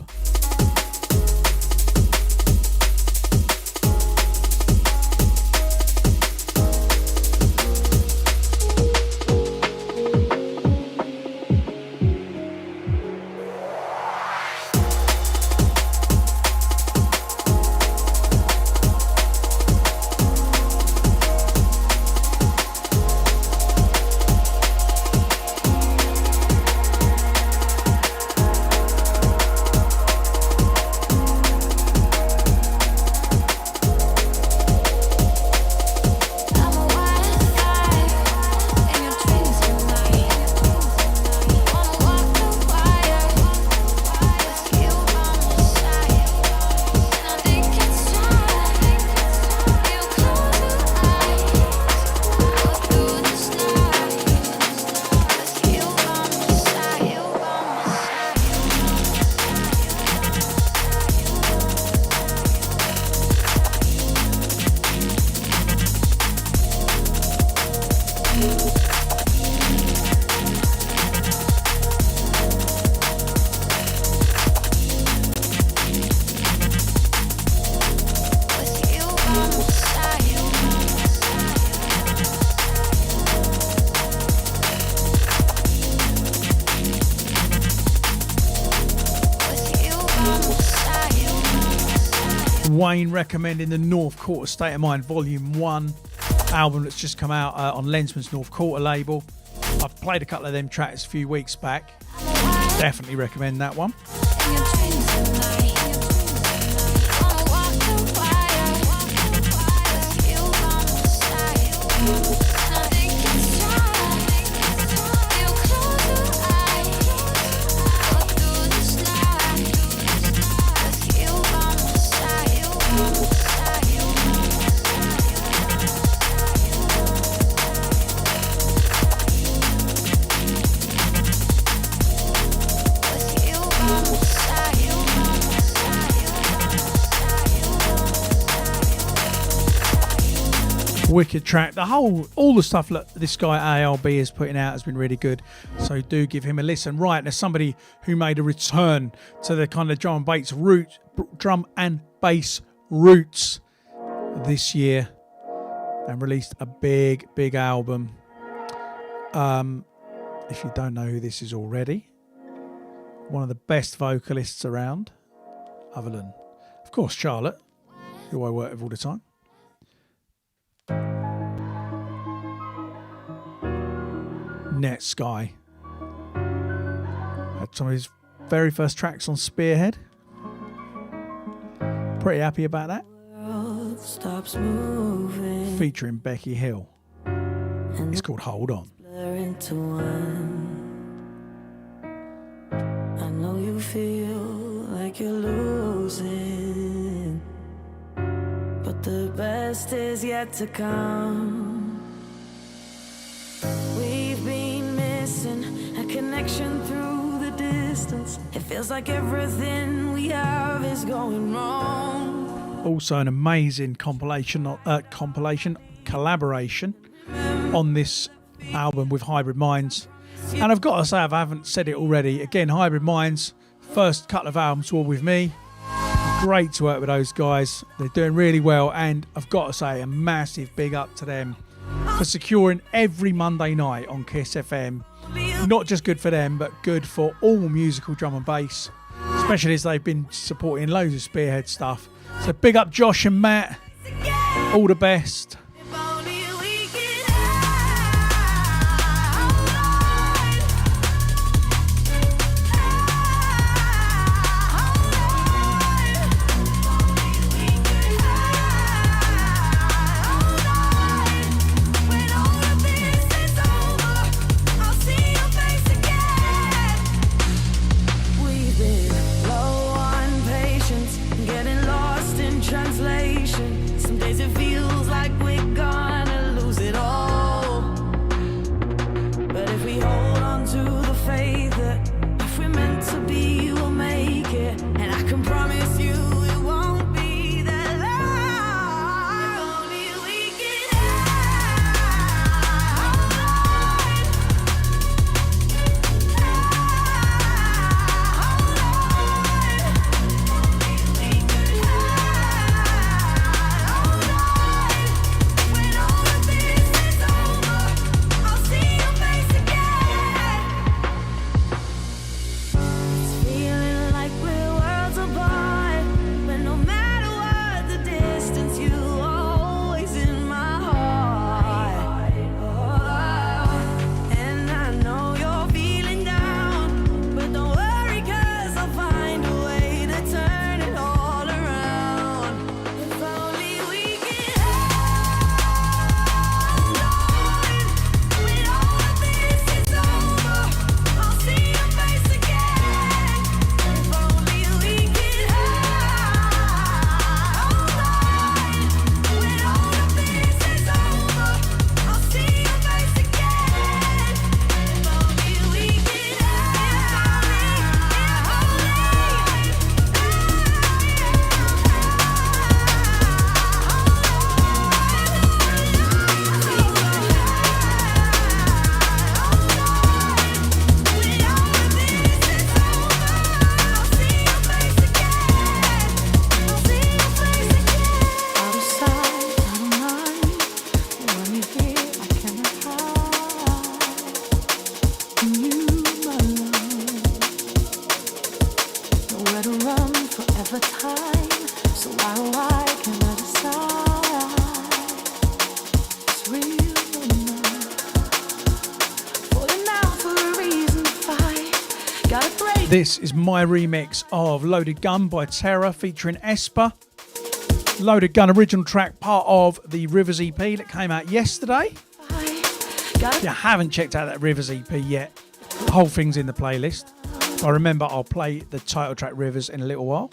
Wayne recommending the North Quarter State of Mind Volume 1 album that's just come out on Lensman's North Quarter label. I've played a couple of them tracks a few weeks back. Definitely recommend that one. Wicked track. All the stuff that this guy ALB is putting out has been really good. So do give him a listen. Right, there's somebody who made a return to the kind of drum and bass roots this year and released a big album. If you don't know who this is already, one of the best vocalists around, other than, of course, Charlotte, who I work with all the time. Net Sky had some of his very first tracks on Spearhead. Pretty happy about that. World stops moving, Featuring Becky Hill. It's called Hold On. blur into one. I know you feel like you're losing, but the best is yet to come. We've been missing a connection through the distance. It feels like everything we have is going wrong. Also an amazing collaboration on this album with Hybrid Minds. And I've got to say, if I haven't said it already, again, Hybrid Minds, first couple of albums were with me. Great to work with those guys. They're doing really well, and I've got to say a massive big up to them for securing every Monday night on Kiss FM. Not just good for them, but good for all musical drum and bass, especially as they've been supporting loads of Spearhead stuff. So big up Josh and Matt. All the best. This is my remix of Loaded Gun by Terror featuring Esper. Loaded Gun original track, part of the Rivers EP that came out yesterday. If you haven't checked out that Rivers EP yet, the whole thing's in the playlist. I remember I'll play the title track Rivers in a little while.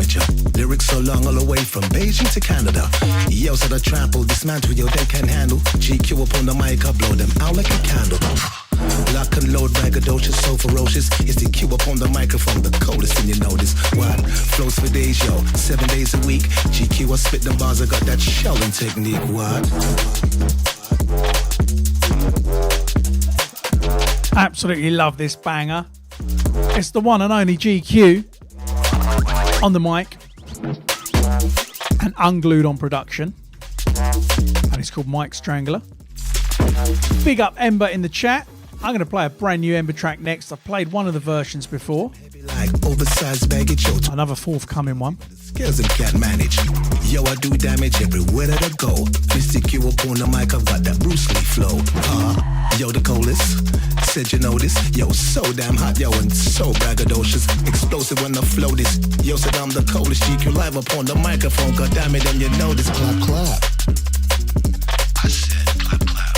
manager. Lyrics so long all the way from Beijing to Canada. Yo, said I trample, dismantle, yo, they can handle. GQ up on the mic, I blow them out like a candle. Lock and load, braggadocious, so ferocious. It's the cue up on the microphone, the coldest thing you notice. What? Flows for days, yo, 7 days a week. GQ, I spit them bars, I got that shelling technique. What? Absolutely love this banger. It's the one and only GQ on the mic and Unglued on production. And it's called Mike Strangler. Big up Ember in the chat. I'm going to play a brand new Ember track next. I've played one of the versions before. Like oversized baggage, yo. Another forthcoming one. Skills and can't manage. Yo, I do damage everywhere that I go. Mr. Q up on the mic, I've got that Bruce Lee flow. Yo, the coldest. Said you know this. Yo, so damn hot, yo, and so braggadocious. Explosive when I flow this. Yo, said I'm the coldest. GQ live up on the microphone. God damn it, and you know this. Clap, clap. I said clap, clap.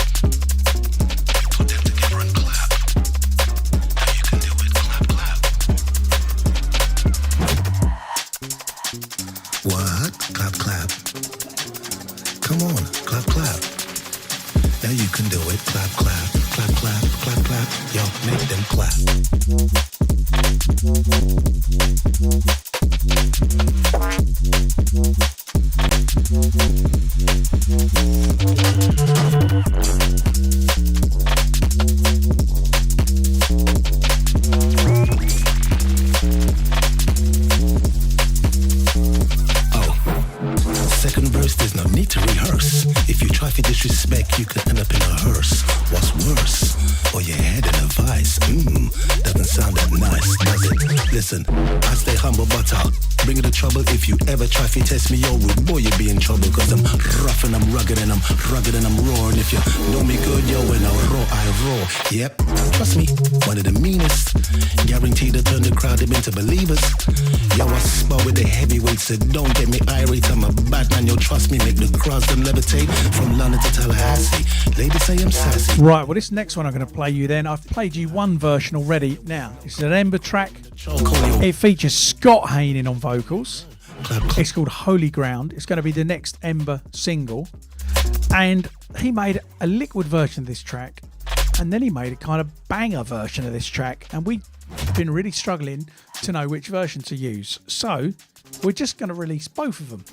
Put them together and clap. Now you can do it. Clap, clap. What? Clap, clap. Come on, clap, clap. Now you can do it. Clap, clap, clap, clap, clap, clap. Yo, make them clap. Second verse, there's no need to rehearse. If you try for disrespect, you could end up in a hearse. What's worse? Or your head in a vice. Doesn't sound that nice, does it? Listen, I stay humble, but I'll bring you the trouble. If you ever try to test me, yo, rude boy, you'll be in trouble. Cause I'm rough and I'm rugged and I'm rugged and I'm roaring. If you know me good, yo, when I roar. Yep, trust me, one of the meanest. Guaranteed to turn the crowd into believers. Yo, I spar with the heavyweights, so don't get me irate. I'm a bad man, yo, trust me, make the crowds them levitate. From London to Tallahassee, ladies say I'm sassy. Right, well, this next one I'm going to play you then. I've played you one version already. Now, this is an Ember track. It features Scott Haining on vocals. It's called Holy Ground. It's going to be the next Ember single. And he made a liquid version of this track. And then he made a kind of banger version of this track. And we've been really struggling to know which version to use. So we're just going to release both of them.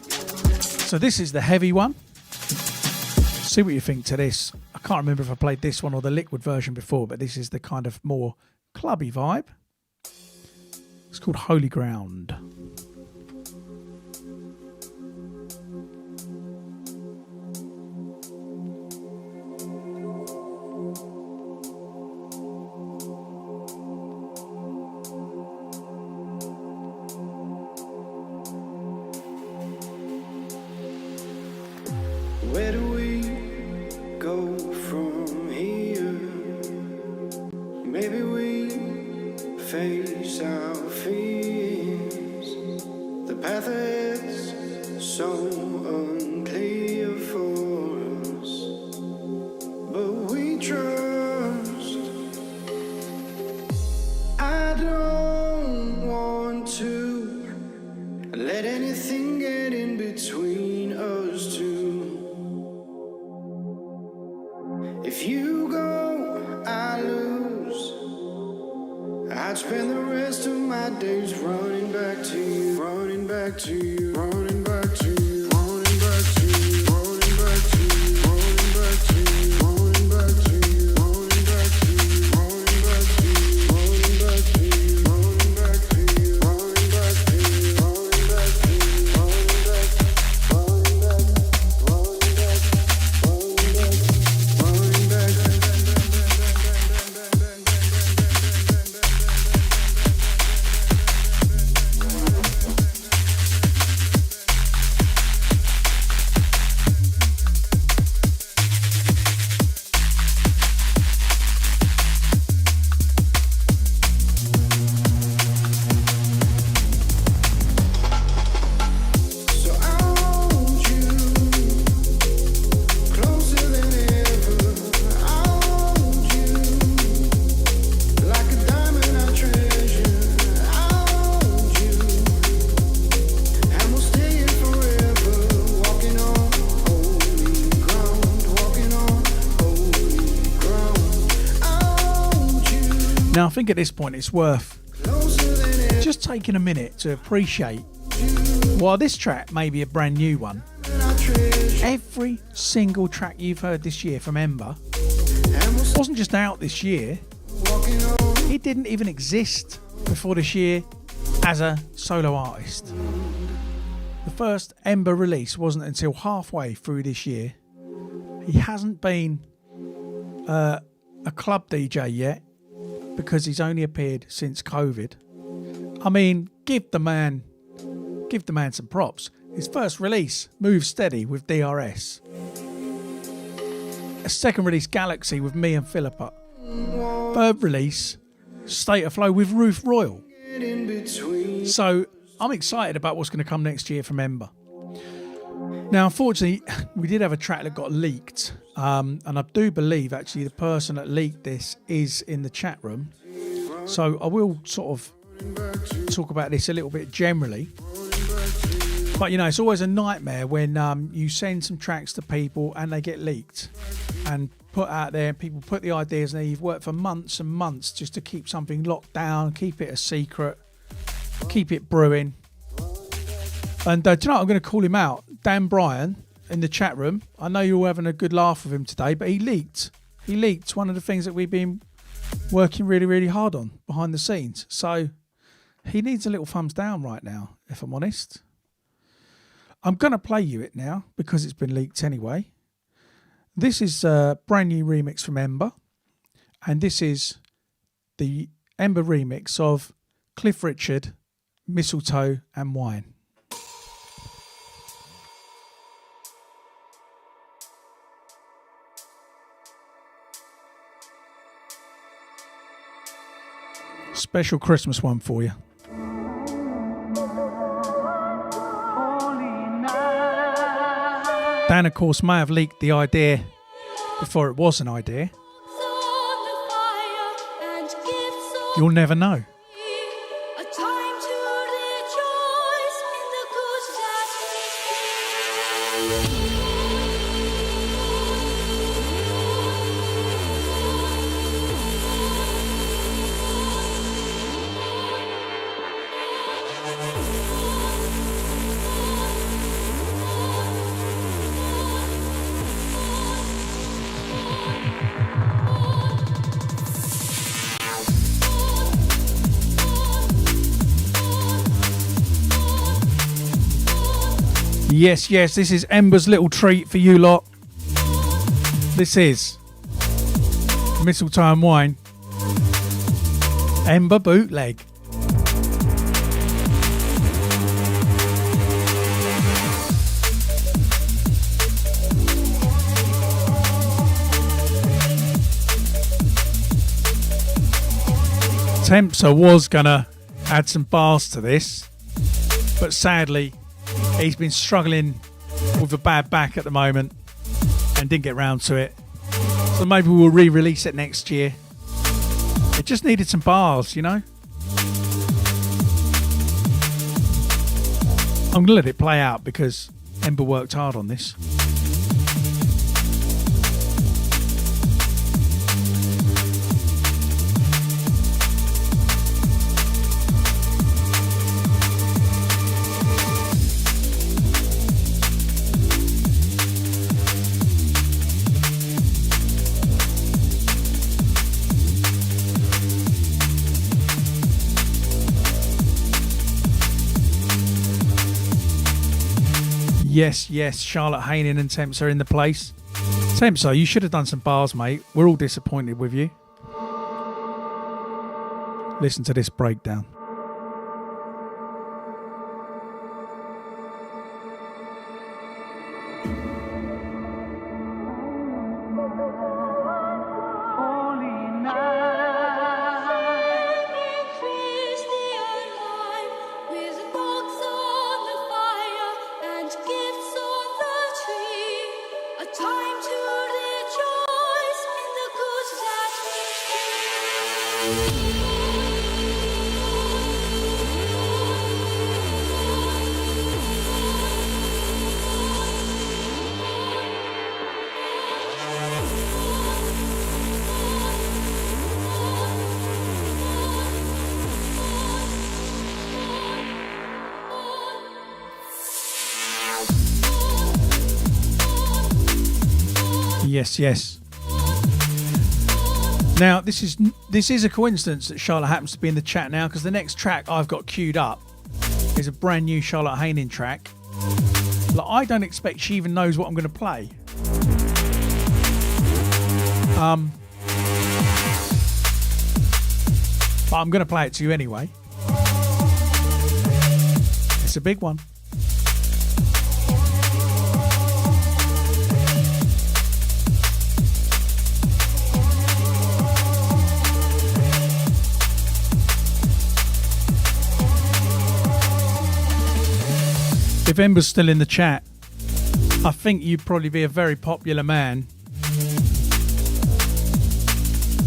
So this is the heavy one. See what you think to this. I can't remember if I played this one or the liquid version before, but this is the kind of more clubby vibe. It's called Holy Ground. Where do we go from here? Maybe we face our fears. The path is so unclear for us, but we trust. I don't want to let anything get in between us two. If you go, I lose. I'd spend the rest of my days running back to you, running back to you, running back to you, running back to you, running back to you, running back to you, running back to you, running back to you, running back to you, running back to you, running back to you, running back to you, running back to you, running back, running back, running back, running back, running back. Now, I think at this point it's worth just taking a minute to appreciate, while this track may be a brand new one, every single track you've heard this year from Ember wasn't just out this year, it didn't even exist before this year as a solo artist. The first Ember release wasn't until halfway through this year. He hasn't been a club DJ yet because he's only appeared since COVID. I mean, give the man some props. His first release, Move Steady with DRS. A second release, Galaxy with me and Philippa. Third release, State of Flow with Ruth Royal. So I'm excited about what's going to come next year from Ember. Now, unfortunately, we did have a track that got leaked, and I do believe actually the person that leaked this is in the chat room. So I will sort of talk about this a little bit generally. But, you know, it's always a nightmare when you send some tracks to people and they get leaked and put out there, and people put the ideas in there. You've worked for months and months just to keep something locked down, keep it a secret, keep it brewing. And do you know what? I'm going to call him out. Dan Bryan in the chat room. I know you're all having a good laugh with him today, but he leaked one of the things that we've been working really, really hard on behind the scenes. So he needs a little thumbs down right now, if I'm honest. I'm going to play you it now because it's been leaked anyway. This is a brand new remix from Ember, and this is the Ember remix of Cliff Richard, Mistletoe and Wine. Special Christmas one for you. Dan, of course, may have leaked the idea before it was an idea. You'll never know. Yes, this is Ember's little treat for you lot. This is Mistletoe and Wine. Ember bootleg. Tempser was gonna add some bars to this, but sadly he's been struggling with a bad back at the moment and didn't get round to it. So maybe we'll re-release it next year. It just needed some bars, you know. I'm going to let it play out because Ember worked hard on this. Yes, Charlotte Haining and Temps are in the place. Tempser, you should have done some bars, mate. We're all disappointed with you. Listen to this breakdown. Yes, yes. Now, this is a coincidence that Charlotte happens to be in the chat now, because the next track I've got queued up is a brand new Charlotte Haining track. Like, I don't expect she even knows what I'm going to play. But I'm going to play it to you anyway. It's a big one. If Ember's still in the chat, I think you'd probably be a very popular man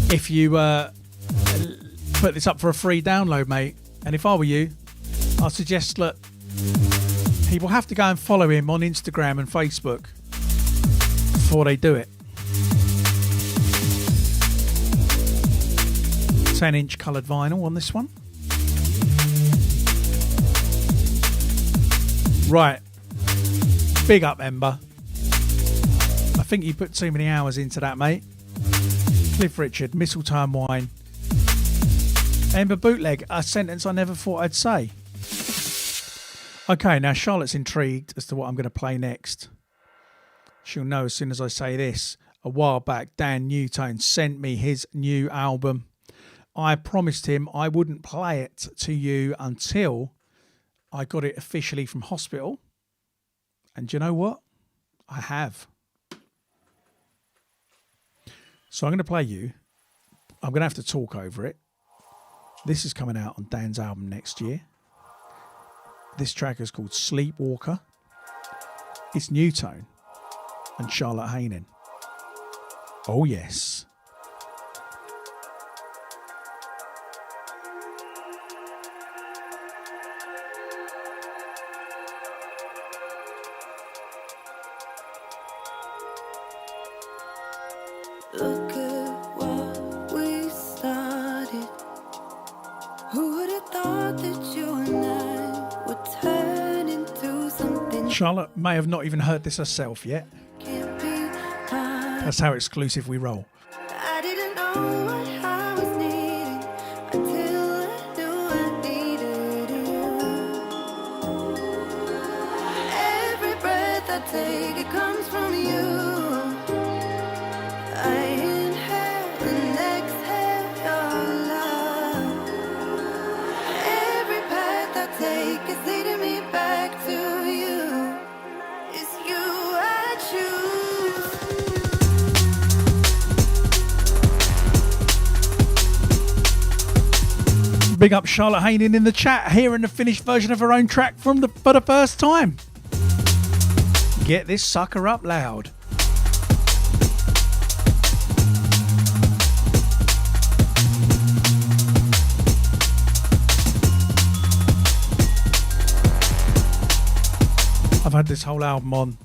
if you put this up for a free download, mate. And if I were you, I'd suggest that people have to go and follow him on Instagram and Facebook before they do it. 10-inch coloured vinyl on this one. Right, big up Ember. I think you put too many hours into that, mate. Cliff Richard, Mistletoe and Wine. Ember Bootleg, a sentence I never thought I'd say. Okay, now Charlotte's intrigued as to what I'm going to play next. She'll know as soon as I say this. A while back, Dan Newtone sent me his new album. I promised him I wouldn't play it to you until I got it officially from hospital. And do you know what? I have. So I'm going to play you. I'm going to have to talk over it. This is coming out on Dan's album next year. This track is called Sleepwalker. It's Newtone and Charlotte Haining. Oh, yes. Look at what we started. Who would have thought that you and I would turn into something? Charlotte may have not even heard this herself yet. Can't be mine. That's how exclusive we roll. I didn't know what I was needing until I knew I needed you. Every breath I take, it comes from you. I inhale and exhale your love. Every path I take is leading me back to you. It's you I choose. Big up Charlotte Haining in the chat, hearing the finished version of her own track for the first time. Get this sucker up loud. I've had this whole album on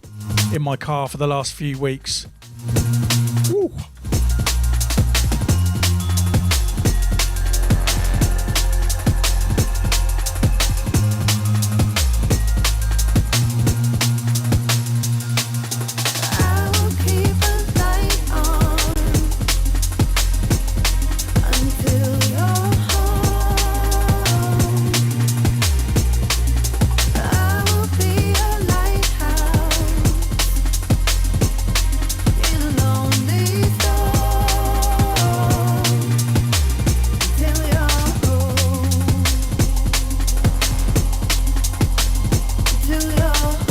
in my car for the last few weeks. Woo. I will keep a light on until you're home. I will be a lighthouse in a lonely storm until you're home. Until you're home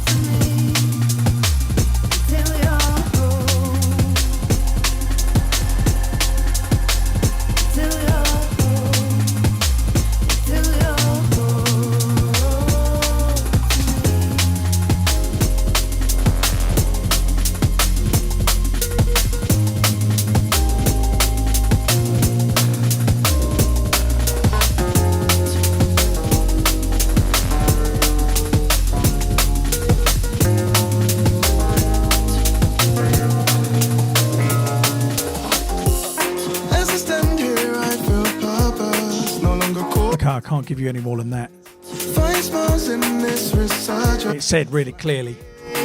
to me. Until you're home. Until you're home. Until you're home to me. As I stand here, I feel purpose. No longer cold. Okay, I can't give you any more than that. Find smiles in this research. It said really clearly.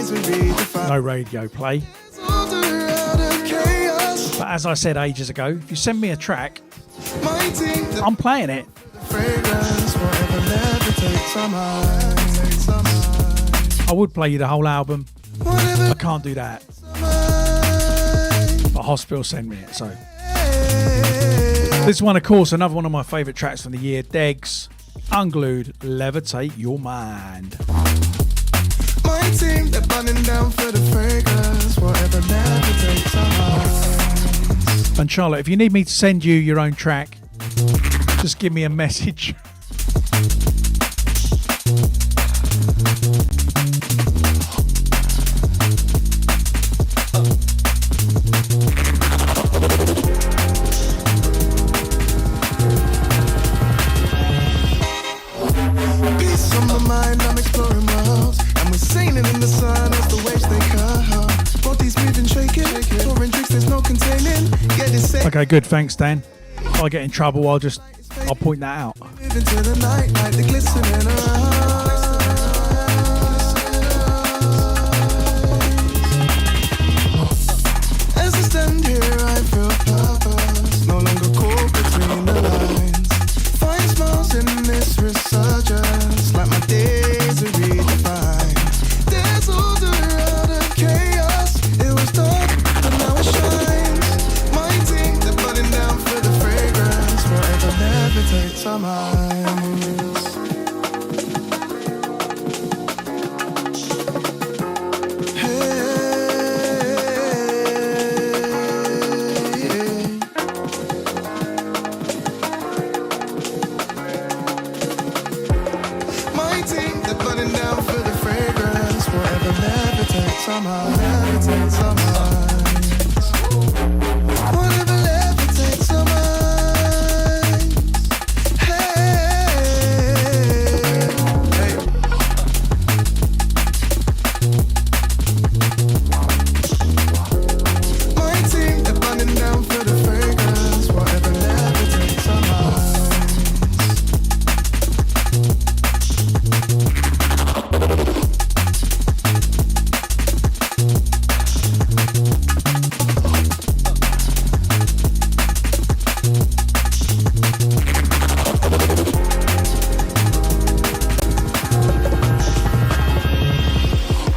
days are redefined. No radio play. Order out of chaos. But as I said ages ago, if you send me a track, My team, the I'm playing it. fragrance, whatever levitates our minds. I would play you the whole album. Whatever I can't do that. But Hospital sent me it, so. This one, of course, another one of my favourite tracks from the year, Degs, Unglued, Levitate Your Mind. My team, they're burning down for the fragrance, whatever levitates our minds. And Charlotte, if you need me to send you your own track, just give me a message. Peace on my mind, I'm exploring worlds, and we're sailing in the sun as the waves they come. Bodies moving, shaking, pouring drinks, there's no containing. Yeah, this safe. Okay, good, thanks, Dan. If I get in trouble, I'll point that out. Moving to the night, like the glistening As I stand here, I feel purpose, no longer caught between the lines. Find smiles in this resurgence, like my days are redefined. There's order out of chaos. It was dark, but now it shines. My team, they're burning down for the fragrance, forever levitates our minds. My team, they're burning down for the fragrance, forever levitates our minds, levitates our minds. Whatever levitates our minds. Hey, hey. My team, they're burning down for the fragrance, whatever levitates our minds.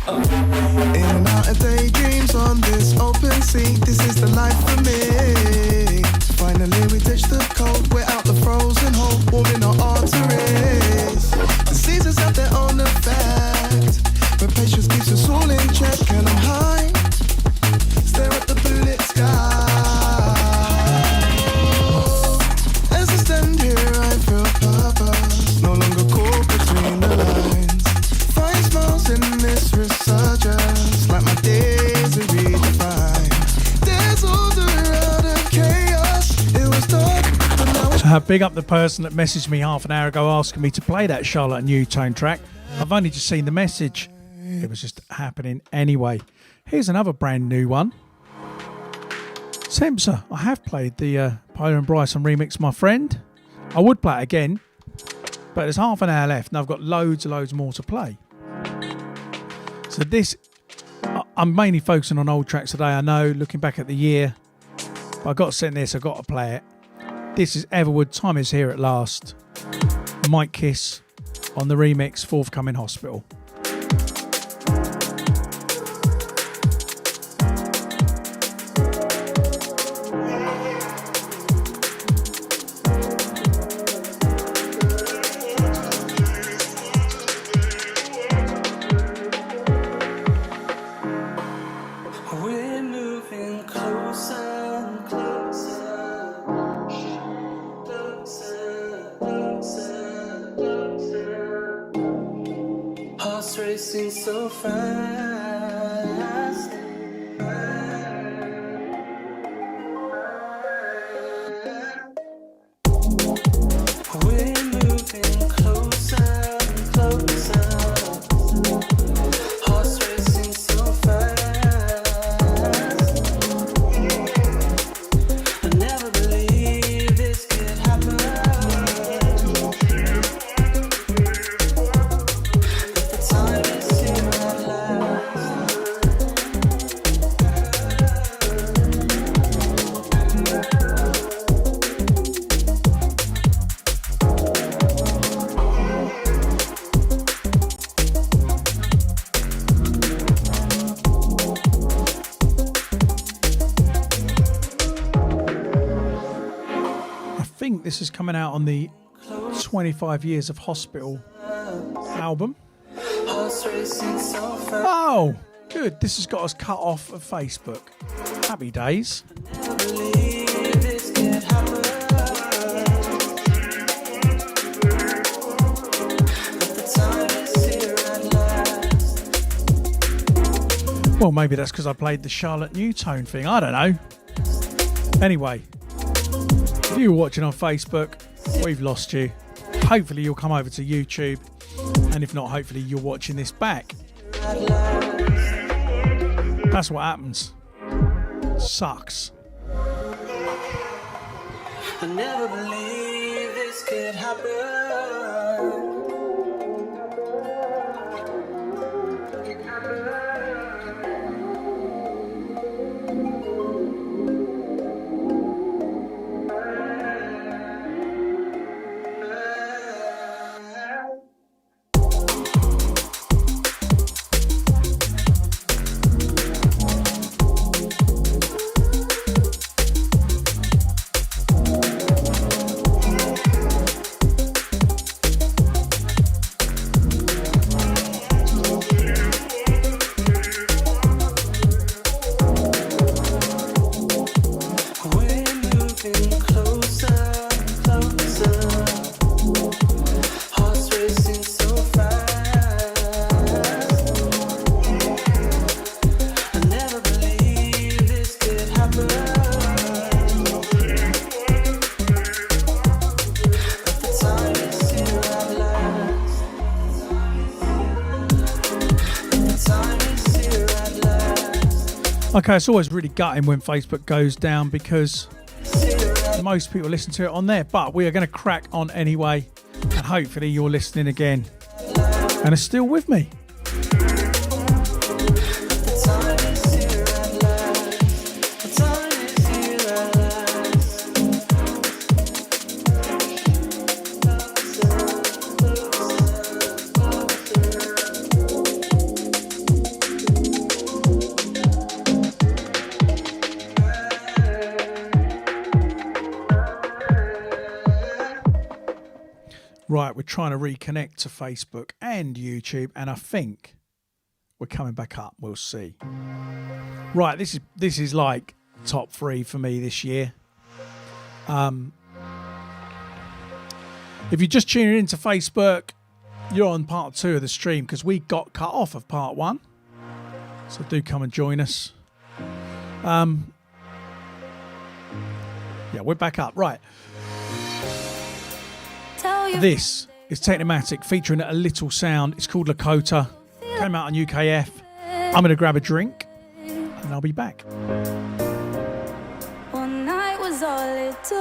In and out of daydreams on this open sea. This is the life for me. Finally we touch the cold. We're out the frozen hole, warming our arteries. The seasons have their own effect, but patience keeps us all in check. And I'm high, stare at the blue lit sky. As I stand here, I feel purpose, no longer caught between the lines. Find smiles in this resurgence, like my days are redefined. There's order out of chaos. It was dark, but now it's Big up the person that messaged me half an hour ago asking me to play that Charlotte New Tone track. I've only just seen the message. It was just happening anyway. Here's another brand new one. Semsa, I have played the Polar and Bryson remix, my friend. I would play it again, but there's half an hour left and I've got loads more to play. So this, I'm mainly focusing on old tracks today, I know, looking back at the year. But I got sent this, I got to play it. This is Everwood, Time Is Here at Last. Mike Kiss on the remix, forthcoming Hospital. We're moving closer and closer, closer, closer, closer. Hearts racing so fast. We're moving closer and closer. Hearts racing so fast. I never believed this could happen. But the time is here at last. this is coming out on the 25 Years of Hospital album. Hearts racing so fast. Oh, good. This has got us cut off of Facebook. Happy days. I believe this could happen. But the time is here at last. Well, maybe that's because I played the Charlotte Newtone thing. I don't know. Anyway, if you were watching on Facebook, we've lost you. Hopefully you'll come over to YouTube. And if not, hopefully you're watching this back. That's what happens. Sucks. I never believed this could happen. Okay, it's always really gutting when Facebook goes down because most people listen to it on there, but we are going to crack on anyway, and hopefully you're listening again and are still with me. Right, we're trying to reconnect to Facebook and YouTube, and I think we're coming back up. We'll see. Right, this is like top 3 for me this year. If you're just tuning into Facebook, you're on part 2 of the stream because we got cut off of part 1. So do come and join us. Yeah, we're back up. Right. This is Technomatic featuring a little sound. It's called Lakota. Came out on UKF. I'm going to grab a drink and I'll be back. One night was all it took,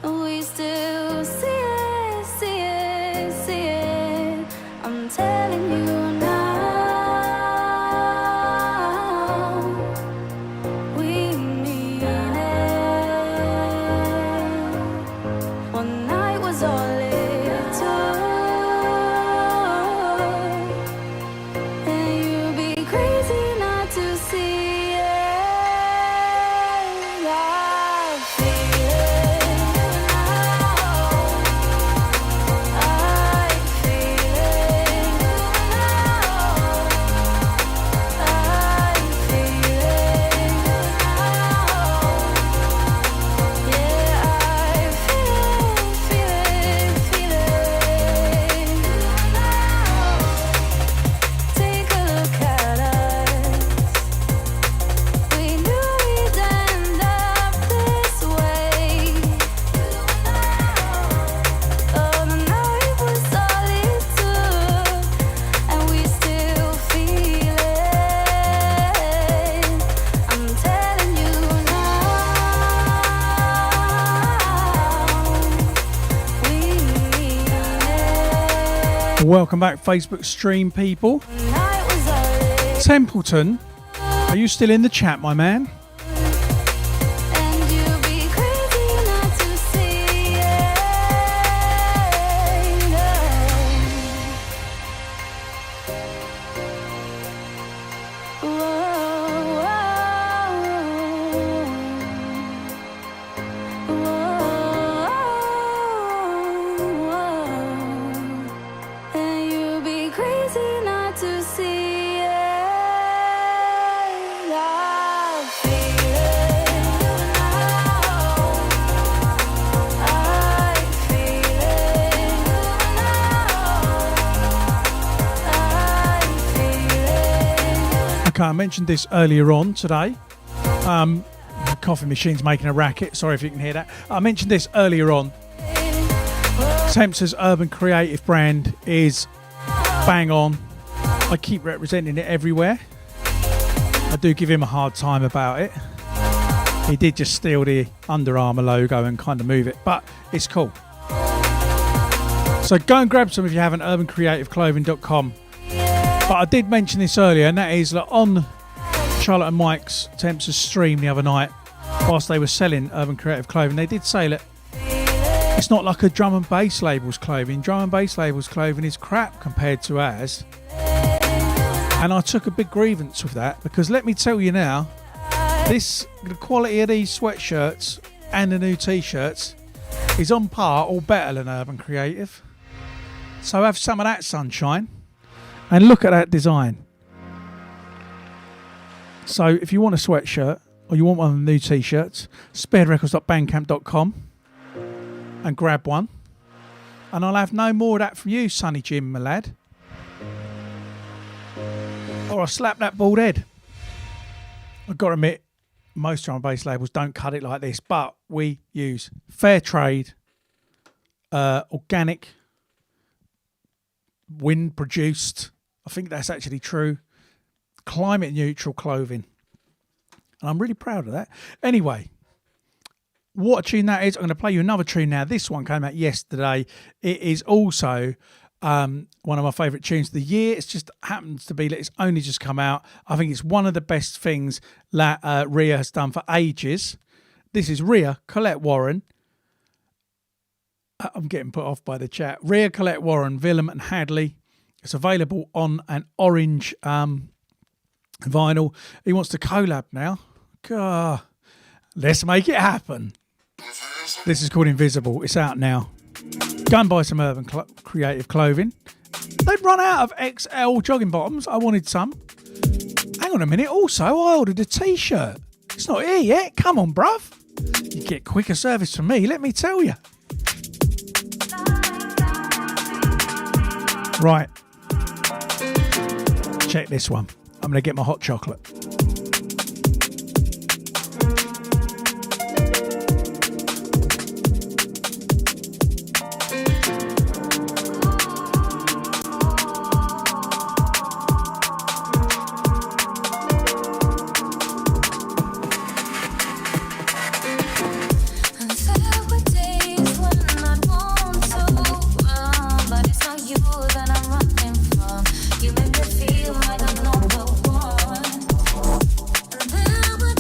and we still see it, see it, see it. I'm telling you now, we mean it. One night was all it took, and you'd be crazy not to see it. I feel it now. I feel it now. I feel it now. Yeah, I feel it now. Take a look at us. We knew we'd end up this way. Oh, the night was all it took, and we still feel it. I'm telling you now, we mean it. Welcome back, Facebook stream people. Night was all it Templeton, are you still in the chat, my man? and you'd be crazy not to see it. Whoa, whoa, whoa. Okay, I mentioned this earlier on today. The coffee machine's making a racket. Sorry if you can hear that. I mentioned this earlier on. Temp's urban creative brand is bang on. I keep representing it everywhere. I do give him a hard time about it. He did just steal the Under Armour logo and kind of move it, but it's cool. So go and grab some if you haven't, urbancreativeclothing.com. But I did mention this earlier, and that is that on Charlotte and Mike's Temp's stream the other night, whilst they were selling Urban Creative Clothing, they did say that it's not like a drum and bass label's clothing. Drum and bass label's clothing is crap compared to ours. And I took a big grievance with that, because let me tell you now, the quality of these sweatshirts and the new t-shirts is on par or better than Urban Creative. So have some of that sunshine and look at that design. So if you want a sweatshirt or you want one of the new t-shirts, spearheadrecords.bandcamp.com and grab one. And I'll have no more of that from you, Sonny Jim, my lad. Or I'll slap that bald head. I've got to admit, most drum and bass labels don't cut it like this, but we use fair trade, organic, wind produced, I think that's actually true, climate neutral clothing. And I'm really proud of that. Anyway, what a tune that is. I'm going to play you another tune now. This one came out yesterday. It is also one of my favourite tunes of the year. It just happens to be that it's only just come out. I think it's one of the best things that Rhea has done for ages. This is Rhea Colette Warren. I'm getting put off by the chat. Rhea Colette Warren, Willem and Hadley. It's available on an orange vinyl. He wants to collab now. God, let's make it happen. This is called Invisible. It's out now. Go and buy some Urban Creative Clothing. They've run out of XL jogging bottoms. I wanted some. Hang on a minute. Also, I ordered a t-shirt. It's not here yet. Come on, bruv. You get quicker service from me, let me tell you. Right. Check this one. I'm going to get my hot chocolate.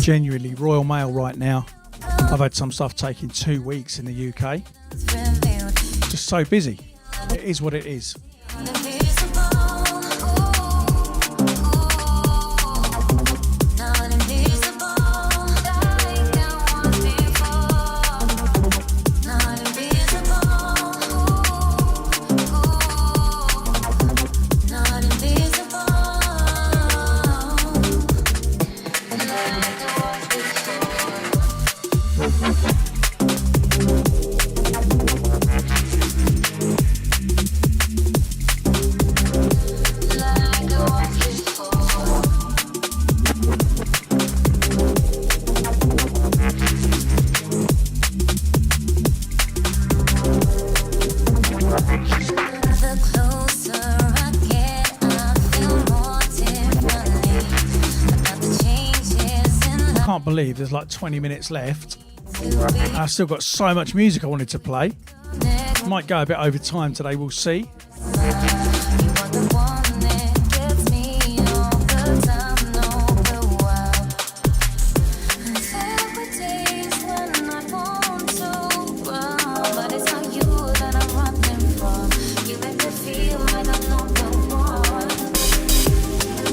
Genuinely Royal Mail right now. I've had some stuff taking 2 weeks in the UK. Just so busy. It is what it is. Believe there's like 20 minutes left. I've still got so much music I wanted to play. Might go a bit over time today, we'll see.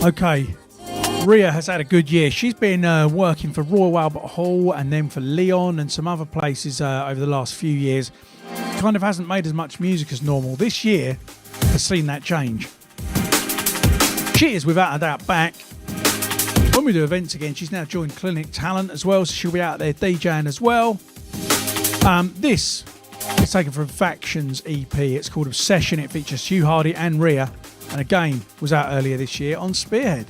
Okay. Rhea has had a good year. She's been working for Royal Albert Hall and then for Leon and some other places over the last few years. Kind of hasn't made as much music as normal. This year has seen that change. She is without a doubt back. When we do events again, she's now joined Clinic Talent as well, so she'll be out there DJing as well. This is taken from Factions EP. It's called Obsession. It features Hugh Hardy and Rhea, and again was out earlier this year on Spearhead.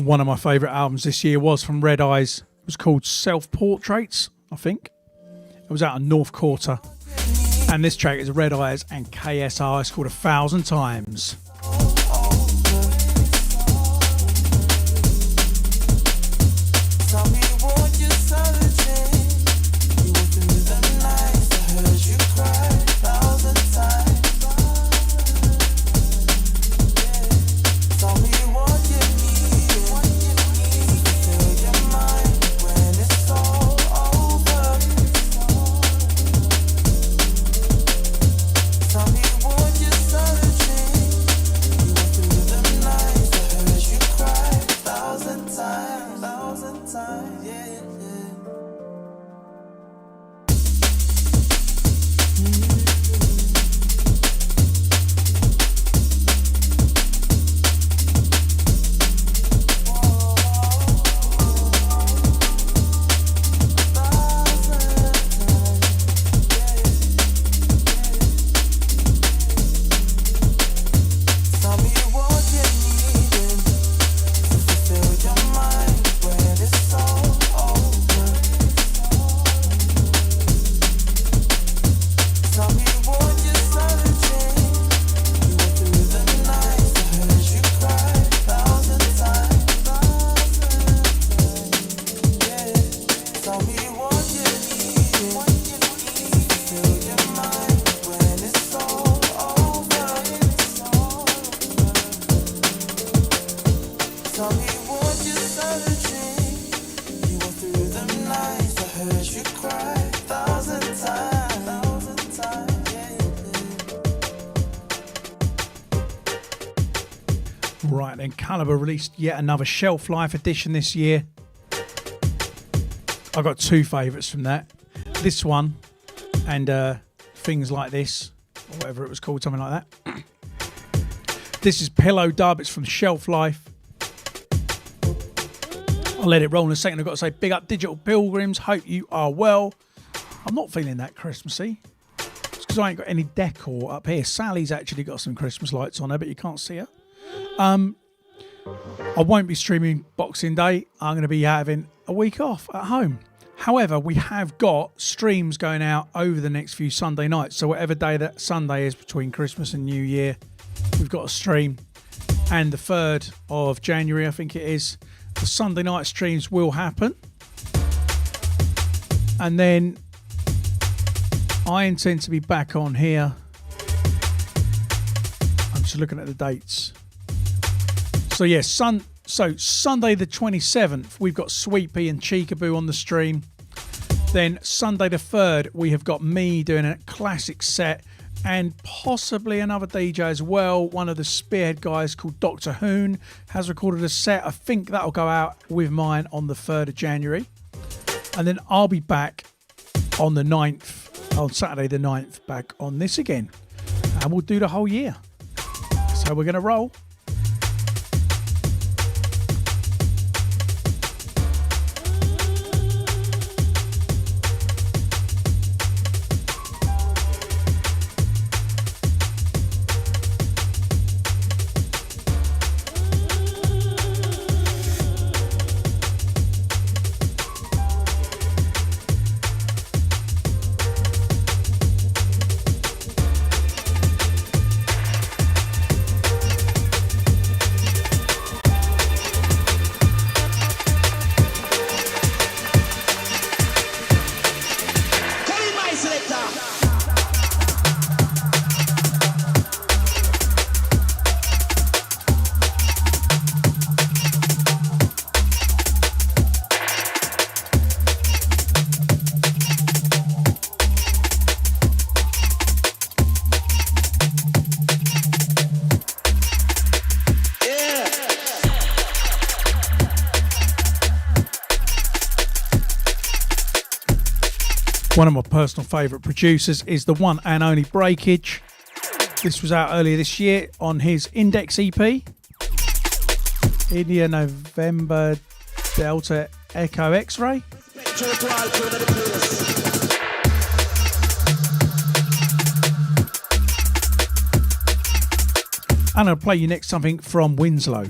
One of my favourite albums this year was from Red Eyes. It was called Self Portraits, I think. It was out on North Quarter. And this track is Red Eyes and KSR. It's called 1,000 Times. Calibre released yet another Shelf Life edition this year. I got two favourites from that. This one and Things Like This, or whatever it was called, something like that. This is Pillow Dub. It's from Shelf Life. I'll let it roll in a second. I've got to say big up Digital Pilgrims. Hope you are well. I'm not feeling that Christmassy. It's because I ain't got any decor up here. Sally's actually got some Christmas lights on her, but you can't see her. I won't be streaming Boxing Day. I'm going to be having a week off at home. However, we have got streams going out over the next few Sunday nights. So whatever day that Sunday is between Christmas and New Year, we've got a stream. And the 3rd of January, I think it is, the Sunday night streams will happen. And then I intend to be back on here. I'm just looking at the dates. So yeah, Sunday the 27th, we've got Sweepy and Cheekaboo on the stream. Then Sunday the 3rd, we have got me doing a classic set and possibly another DJ as well. One of the Spearhead guys called Dr. Hoon has recorded a set. I think that'll go out with mine on the 3rd of January. And then I'll be back on the 9th, on Saturday the 9th, back on this again. And we'll do the whole year. So we're going to roll. One of my personal favourite producers is the one and only Breakage. This was out earlier this year on his Index EP. India November Delta Echo X-Ray. And I'll play you next something from Winslow.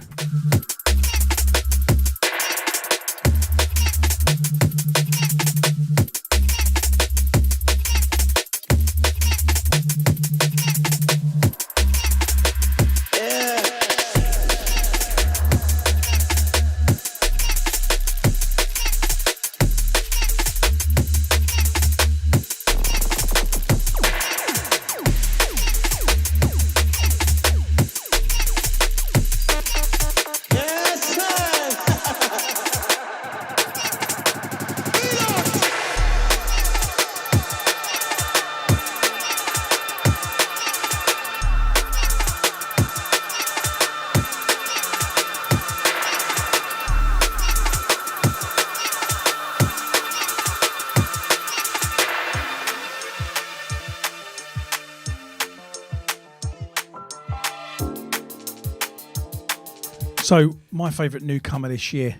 So my favourite newcomer this year,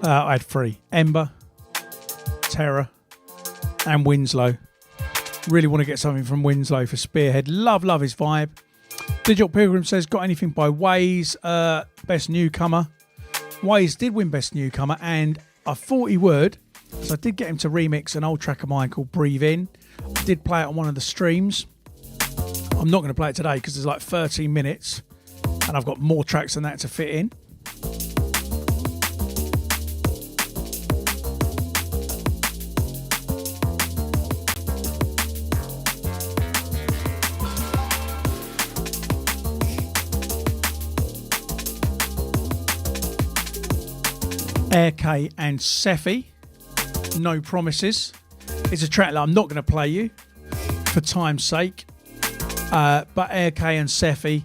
I had 3: Ember, Terror, and Winslow. Really want to get something from Winslow for Spearhead. Love his vibe. Digital Pilgrim says, got anything by Waze? Best newcomer. Waze did win best newcomer, and I thought he would, so I did get him to remix an old track of mine called Breathe In. I did play it on one of the streams. I'm not going to play it today because it's like 13 minutes and I've got more tracks than that to fit in. Air K and Seffi, No Promises. It's a track that I'm not going to play you for time's sake. But Air K and Seffi,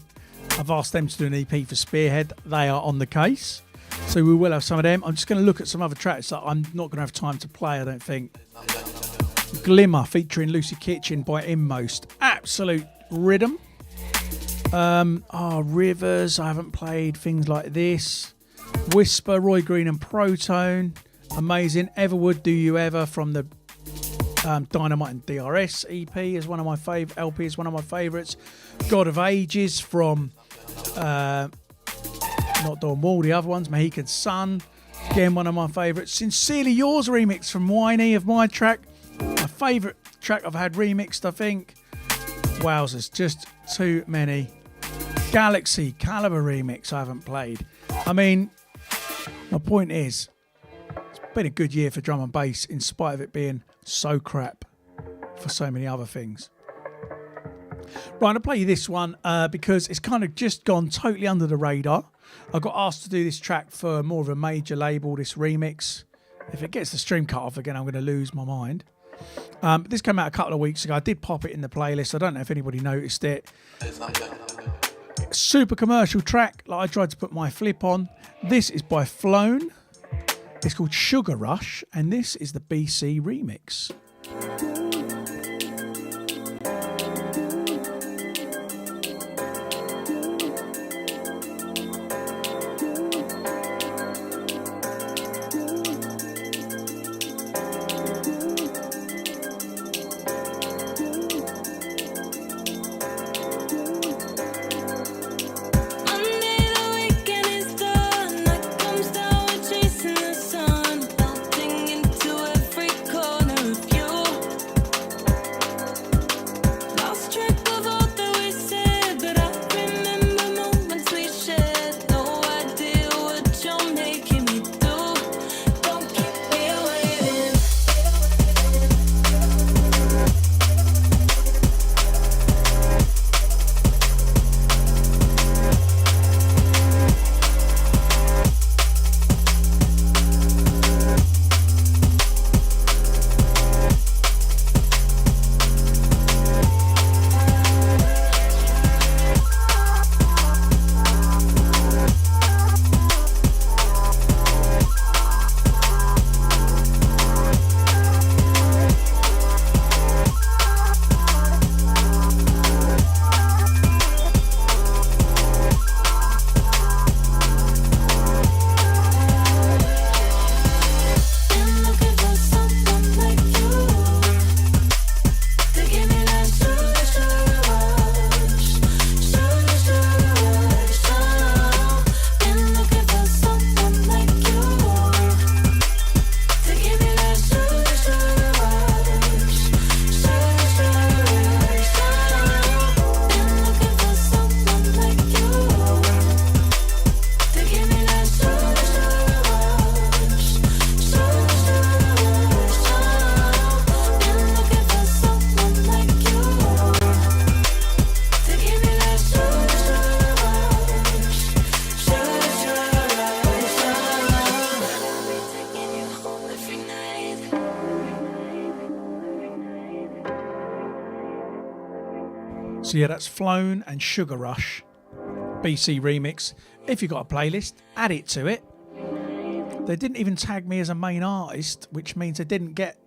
I've asked them to do an EP for Spearhead. They are on the case. So we will have some of them. I'm just going to look at some other tracks that I'm not going to have time to play, I don't think. Glimmer featuring Lucy Kitchen by Inmost. Absolute rhythm. Rivers, I haven't played things like this. Whisper, Roy Green and Protone. Amazing. Everwood, Do You Ever from the Dynamite and DRS EP is one of my LP is one of my favourites. God of Ages from not Dawn Wall, the other ones. Mohican Sun, again one of my favourites. Sincerely Yours remix from Winey of my track. My favourite track I've had remixed, I think. Wowzers, just too many. Galaxy Caliber remix I haven't played. I mean, my point is, it's been a good year for drum and bass in spite of it being so crap for so many other things. Right, I'll play you this one because it's kind of just gone totally under the radar. I got asked to do this track for more of a major label, this remix. If it gets the stream cut off again, I'm going to lose my mind. This came out a couple of weeks ago. I did pop it in the playlist. I don't know if anybody noticed it. Super commercial track, like I tried to put my flip on. This is by Flown. It's called Sugar Rush, and this is the BCee remix. So yeah, that's Flown and Sugar Rush, BCee remix. If you've got a playlist, add it to it. They didn't even tag me as a main artist, which means they didn't get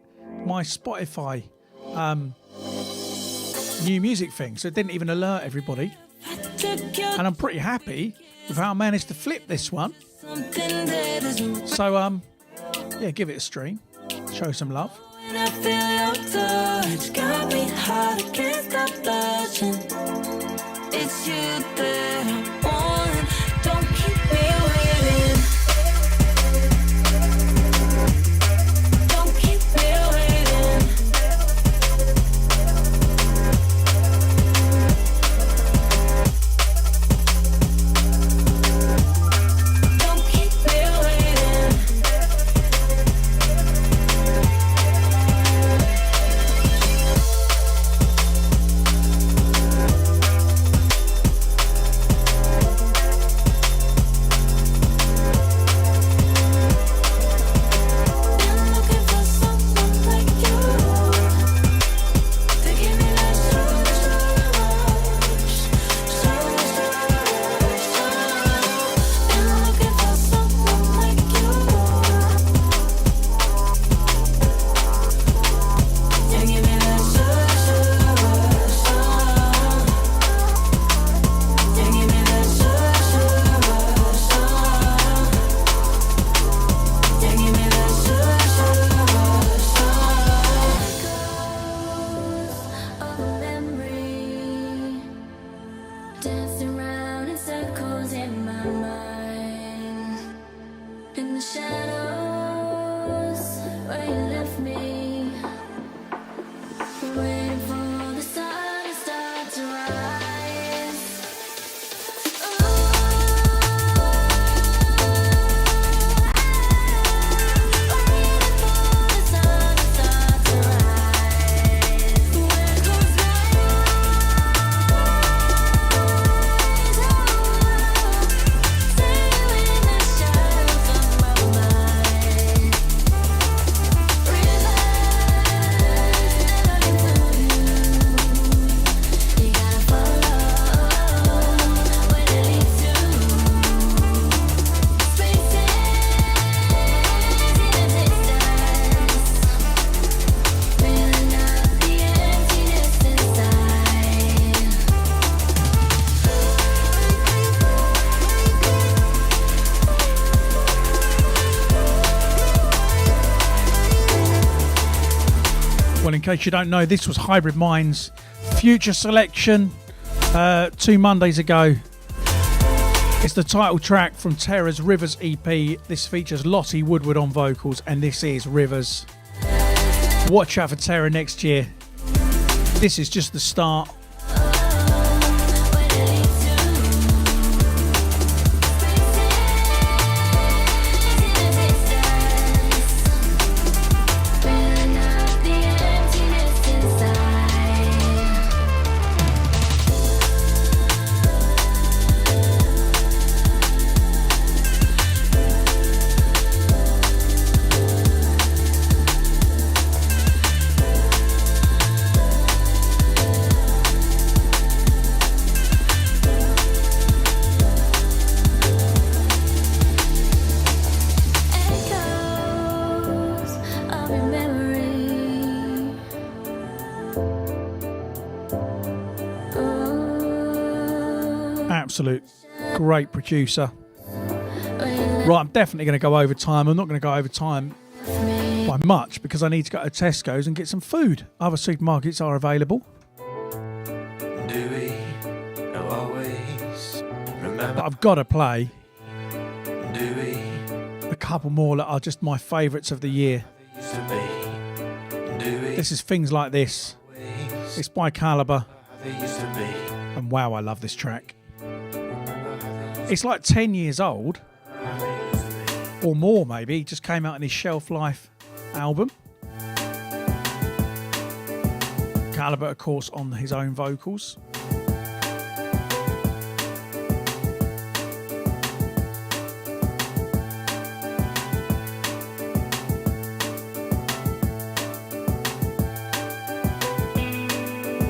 my Spotify new music thing. So it didn't even alert everybody. And I'm pretty happy without managed to flip this one. something that is wrong. So, yeah, give it a stream. Show some love. When I feel your touch, got me hard, I can't stop blushing. It's you that I want, don't keep me waiting. Don't keep me waiting. Don't keep me waiting. Been looking for someone like you to give me that slow rush. Been looking for someone like you to give me that rush. To give me that rush. To give me that of a memory, dancing round in circles in my mind, in the shadows where you left me, waiting for the sun to start to rise. Well, in case you don't know, this was Hybrid Minds' Future Selection 2 Mondays ago. It's the title track from Terra's Rivers EP. This features Lottie Woodward on vocals, and this is Rivers. Watch out for Terra next year. This is just the start. Echoes of your memory. Absolute great producer. Right, I'm definitely going to go over time. I'm not going to go over time by much because I need to go to Tesco's and get some food. Other supermarkets are available. Do we always remember? But I've got to play Do we a couple more that are just my favourites of the year. used to be? Do we This is Things Like This. always It's by Calibre. they used to be? And wow, I love this track. It's like 10 years old. Or more, maybe. It just came out in his Shelf Life album. Calibre, of course, on his own vocals.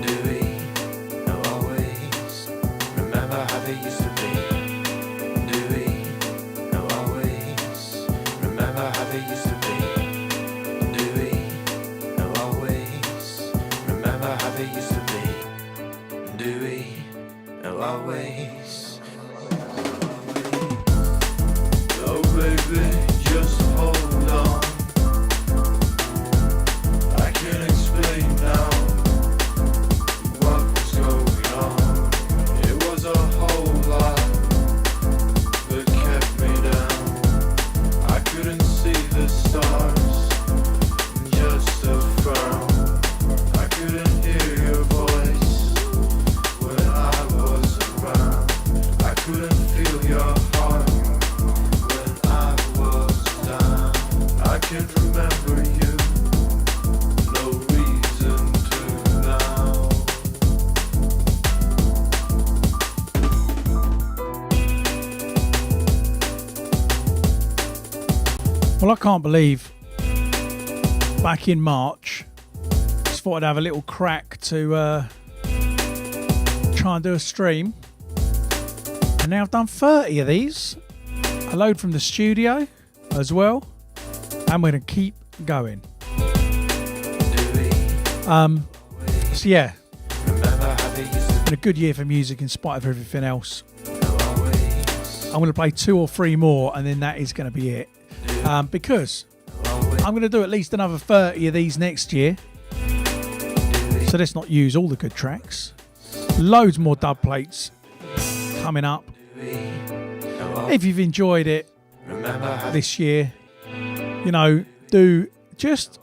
Do we always remember how they used to be? Do we always remember how they used to be? Do we always remember how they used to be? Do we always? Well, I can't believe back in March, just thought I'd have a little crack to try and do a stream. And now I've done 30 of these. A load from the studio as well. And we're going to keep going. So yeah, been a good year for music in spite of everything else. I'm going to play 2 or 3 more and then that is going to be it. Because I'm going to do at least another 30 of these next year. So let's not use all the good tracks. Loads more dub plates coming up. If you've enjoyed it this year, you know, do just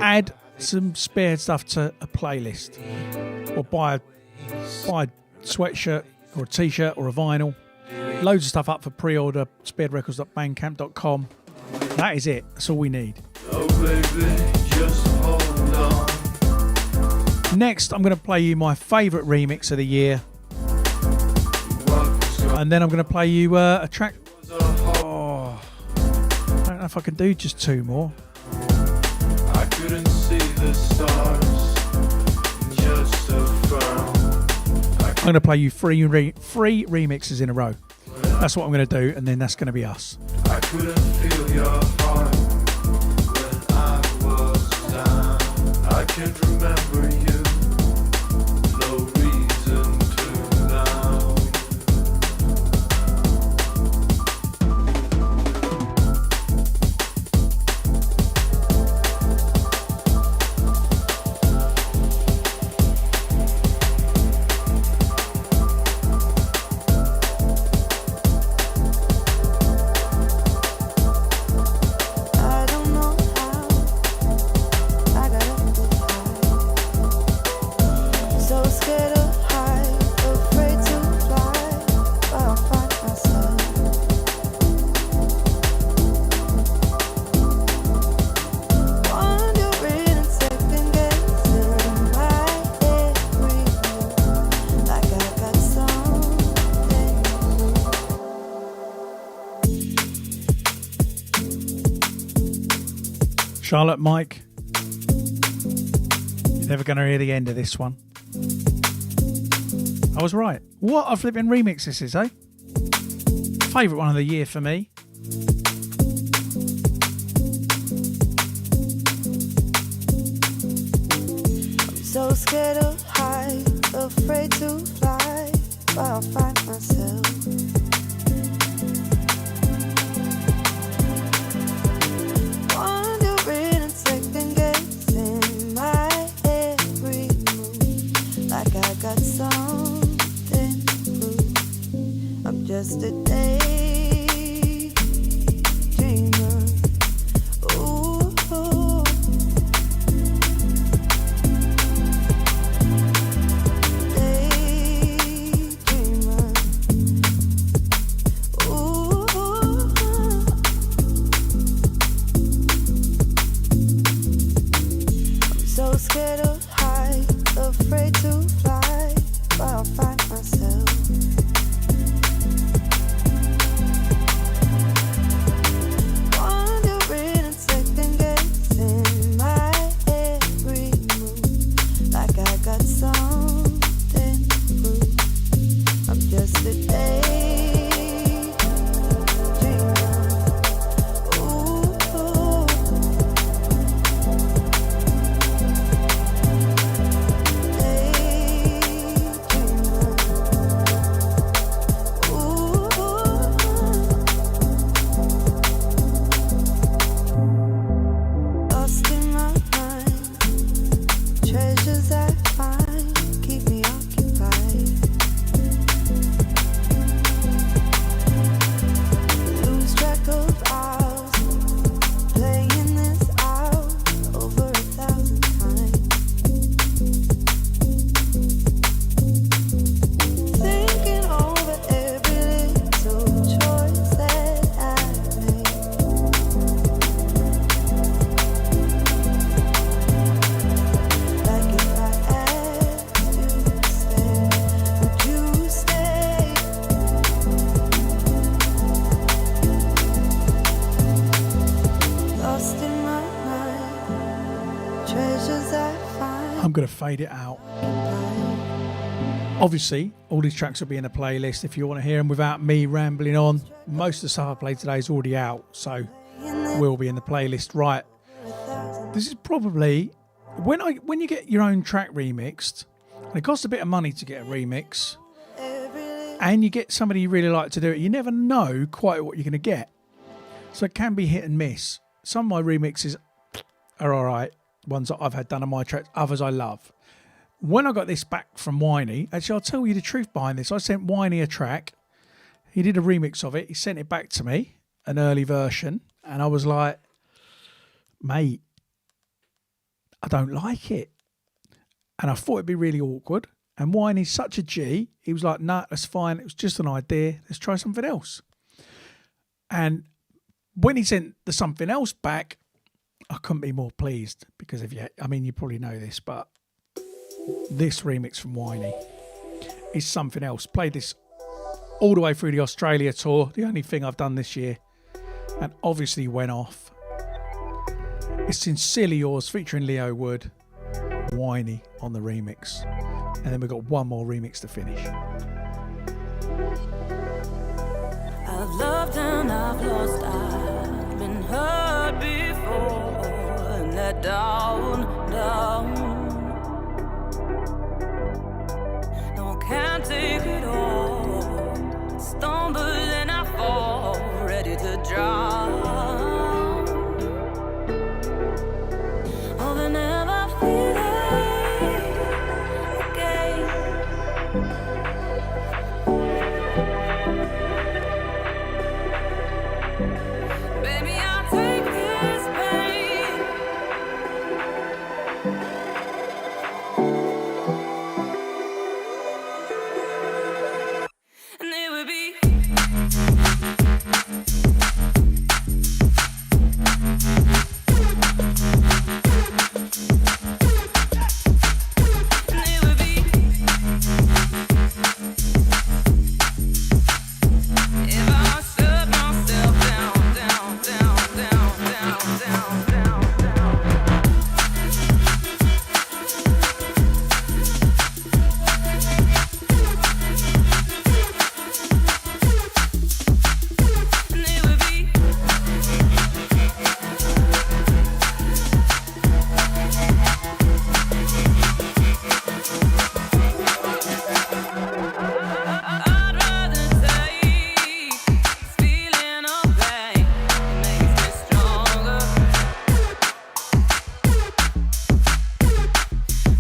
add some Spearhead stuff to a playlist, or buy a sweatshirt or a t-shirt or a vinyl. Loads of stuff up for pre-order, spearheadrecords.bandcamp.com. That is it. That's all we need. Oh baby, just hold on. Next, I'm going to play you my favourite remix of the year. And then I'm going to play you a track. Oh, I don't know if I can do just 2 more. I couldn't see the stars, just a frown. I'm going to play you 3 remixes in a row. That's what I'm going to do, and then that's going to be us. I couldn't feel your heart when I was down. I can't remember you, no reason to now. I don't know how I got up this high. So scared of high, afraid to fly. I'll find myself. Wondering and second guessing my every move, like I got something Charlotte, Mike, you're never going to hear the end of this one. I was right. What a flipping remix this is, eh? Favourite one of the year for me. so scared of high, afraid to fly, but I'll find myself. Wondering and second guessing my every move, like I got something to prove. I'm just a daydreamer. Ooh. So scared of high, afraid to fly, but I'll find myself. Wondering and second guessing my every move, like I got something to prove. I'm just a daydreamer. I'm going to fade it out. Obviously, all these tracks will be in a playlist if you want to hear them without me rambling on. Most of the stuff I played today is already out, so will be in the playlist. Right, this is probably when you get your own track remixed, and it costs a bit of money to get a remix, and you get somebody you really like to do it, you never know quite what you're going to get. So it can be hit and miss. Some of my remixes are all right, ones that I've had done on my tracks, others I love. When I got this back from Winey, actually I'll tell you the truth behind this. I sent Winey a track, he did a remix of it, he sent it back to me, an early version, and I was like, mate, I don't like it. And I thought it'd be really awkward. And Winey's such a G, he was like, nah, that's fine, it was just an idea, let's try something else. And when he sent the something else back, I couldn't be more pleased, because you probably know this, but this remix from Winey is something else. Played this all the way through the Australia tour, the only thing I've done this year, and obviously went off. It's Sincerely Yours featuring Leo Wood, Winey on the remix, and then we've got one more remix to finish. I've loved and I've lost, I've been hurt before, and let down. No, I can't take it all. Stumble and I fall, ready to drown. Oh, they never feel it again. Baby, I'll take this pain. And it would be if I shut myself down, down, down, down, down, down, down, and it would be I'd rather take this feeling of pain, it makes me stronger.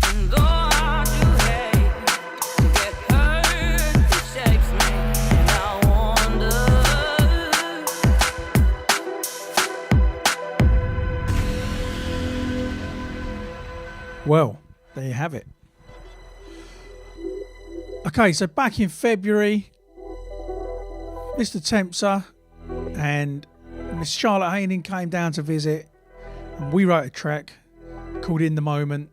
And though I do hate to get hurt, it shapes me, and I wonder. Well, there you have it. Okay, so back in February, Mr. Tempter and Miss Charlotte Haining came down to visit, and we wrote a track called In the Moment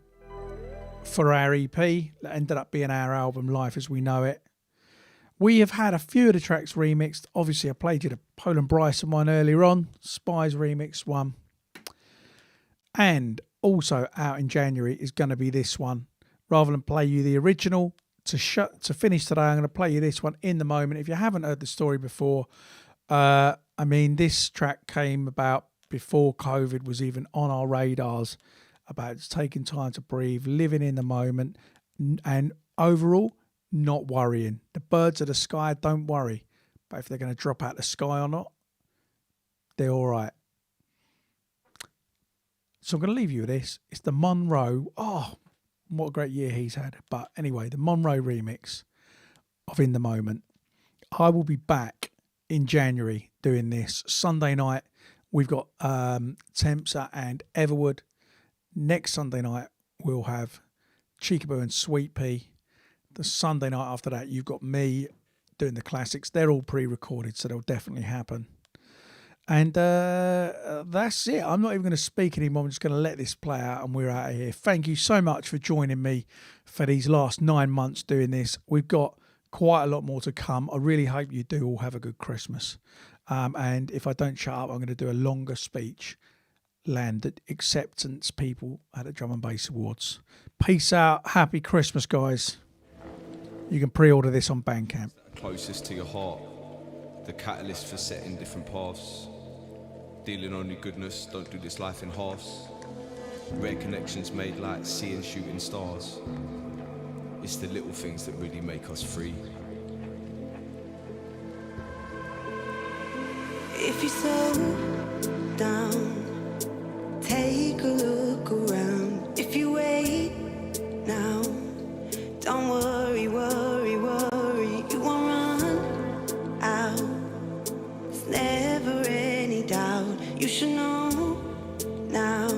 for our EP that ended up being our album Life as We Know It. We have had a few of the tracks remixed. Obviously, I played you the Poland Bryson one earlier on, Spies remix one. And also out in January is going to be this one. Rather than play you the original, to finish today, I'm going to play you this one, In the Moment. If you haven't heard the story before, this track came about before COVID was even on our radars, about taking time to breathe, living in the moment, and overall, not worrying. The birds of the sky, don't worry. But if they're going to drop out the sky or not, they're all right. So I'm going to leave you with this. It's the Monroe. Oh, what a great year he's had. But anyway, the Monroe remix of In the Moment. I will be back in January doing this. Sunday night, we've got Tempter and Everwood. Next Sunday night, we'll have Cheekaboo and Sweet Pea. The Sunday night after that, you've got me doing the classics. They're all pre-recorded, so they'll definitely happen. And that's it. I'm not even going to speak anymore. I'm just going to let this play out and we're out of here. Thank you so much for joining me for these last 9 months doing this. We've got quite a lot more to come. I really hope you do all have a good Christmas. And if I don't shut up, I'm going to do a longer speech, land acceptance people at the Drum and Bass Awards. Peace out. Happy Christmas, guys. You can pre-order this on Bandcamp. Closest to your heart, the catalyst for setting different paths. Dealing only goodness, don't do this life in halves. Rare connections made like seeing shooting stars. It's the little things that really make us free. If you slow down, take a look around. If you wait now, don't worry, worry, worry. You won't run out. There's never any doubt. You should know now.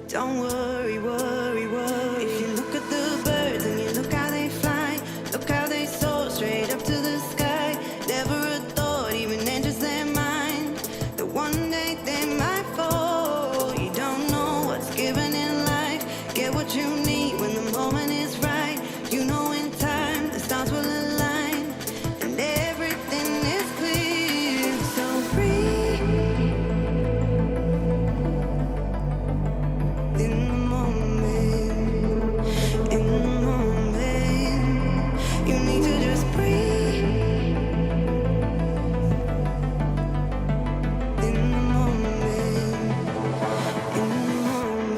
Don't worry, worry, worry. If you look at the birds and you look how they fly, look how they soar straight up to the sky. Never a thought even enters their mind that one day they might fall. You don't know what's given in life. Get what you need when the moment is right. You know in time the stars will align and everything is clear. So breathe in the moment, in the moment. You need to just breathe in the moment, in the moment.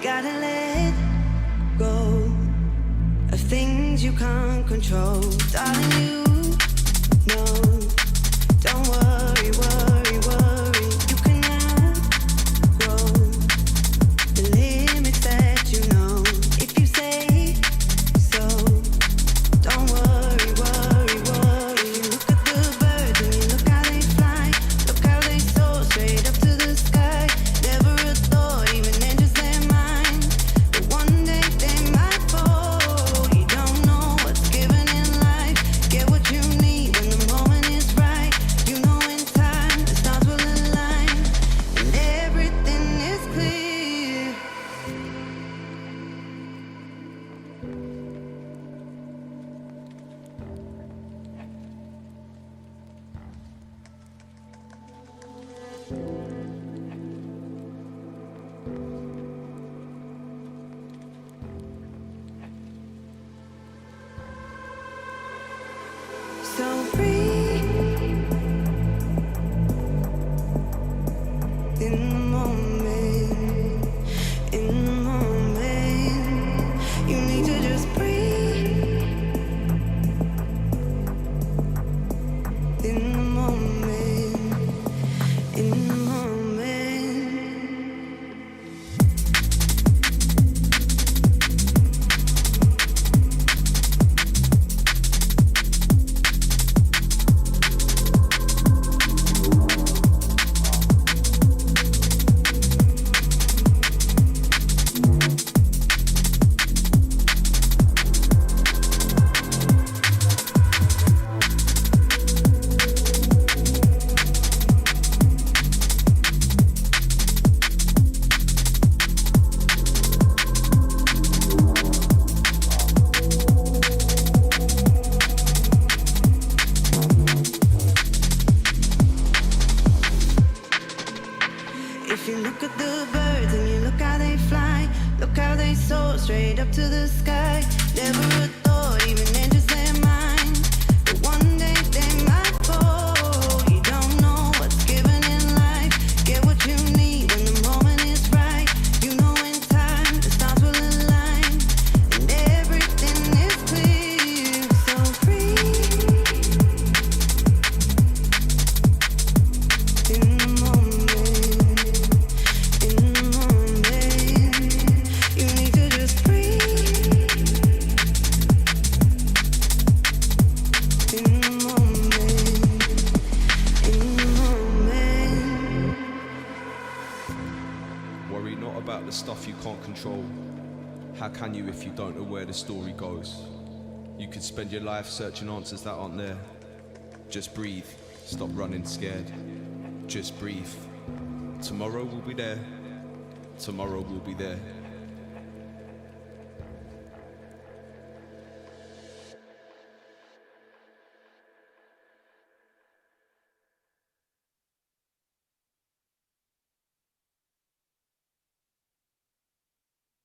Gotta let go of things you can't control. Darling, you know. Don't worry, worry, worry. You can outgrow the limits that you know. If you say so. Don't worry, worry, worry. You look at the birds and you look how they fly. Look how they soar straight up to the sky. Never a thought even enters their mind that one day they might fall. You don't know what's given in life. Get what you need when the moment is right. You know in time the stars will align and everything is clear. So breathe in the moment, in the moment. You need to just breathe in the moment, in the moment. If you look at the birds and you look how they fly, look how they soar straight up to the sky. Never a thought even enters their mind that one day they might fall. You don't know Worry not about the stuff you can't control. How can you if you don't know where the story goes? You could spend your life searching answers that aren't there. Just breathe, stop running scared. Just breathe. Tomorrow will be there. Tomorrow will be there.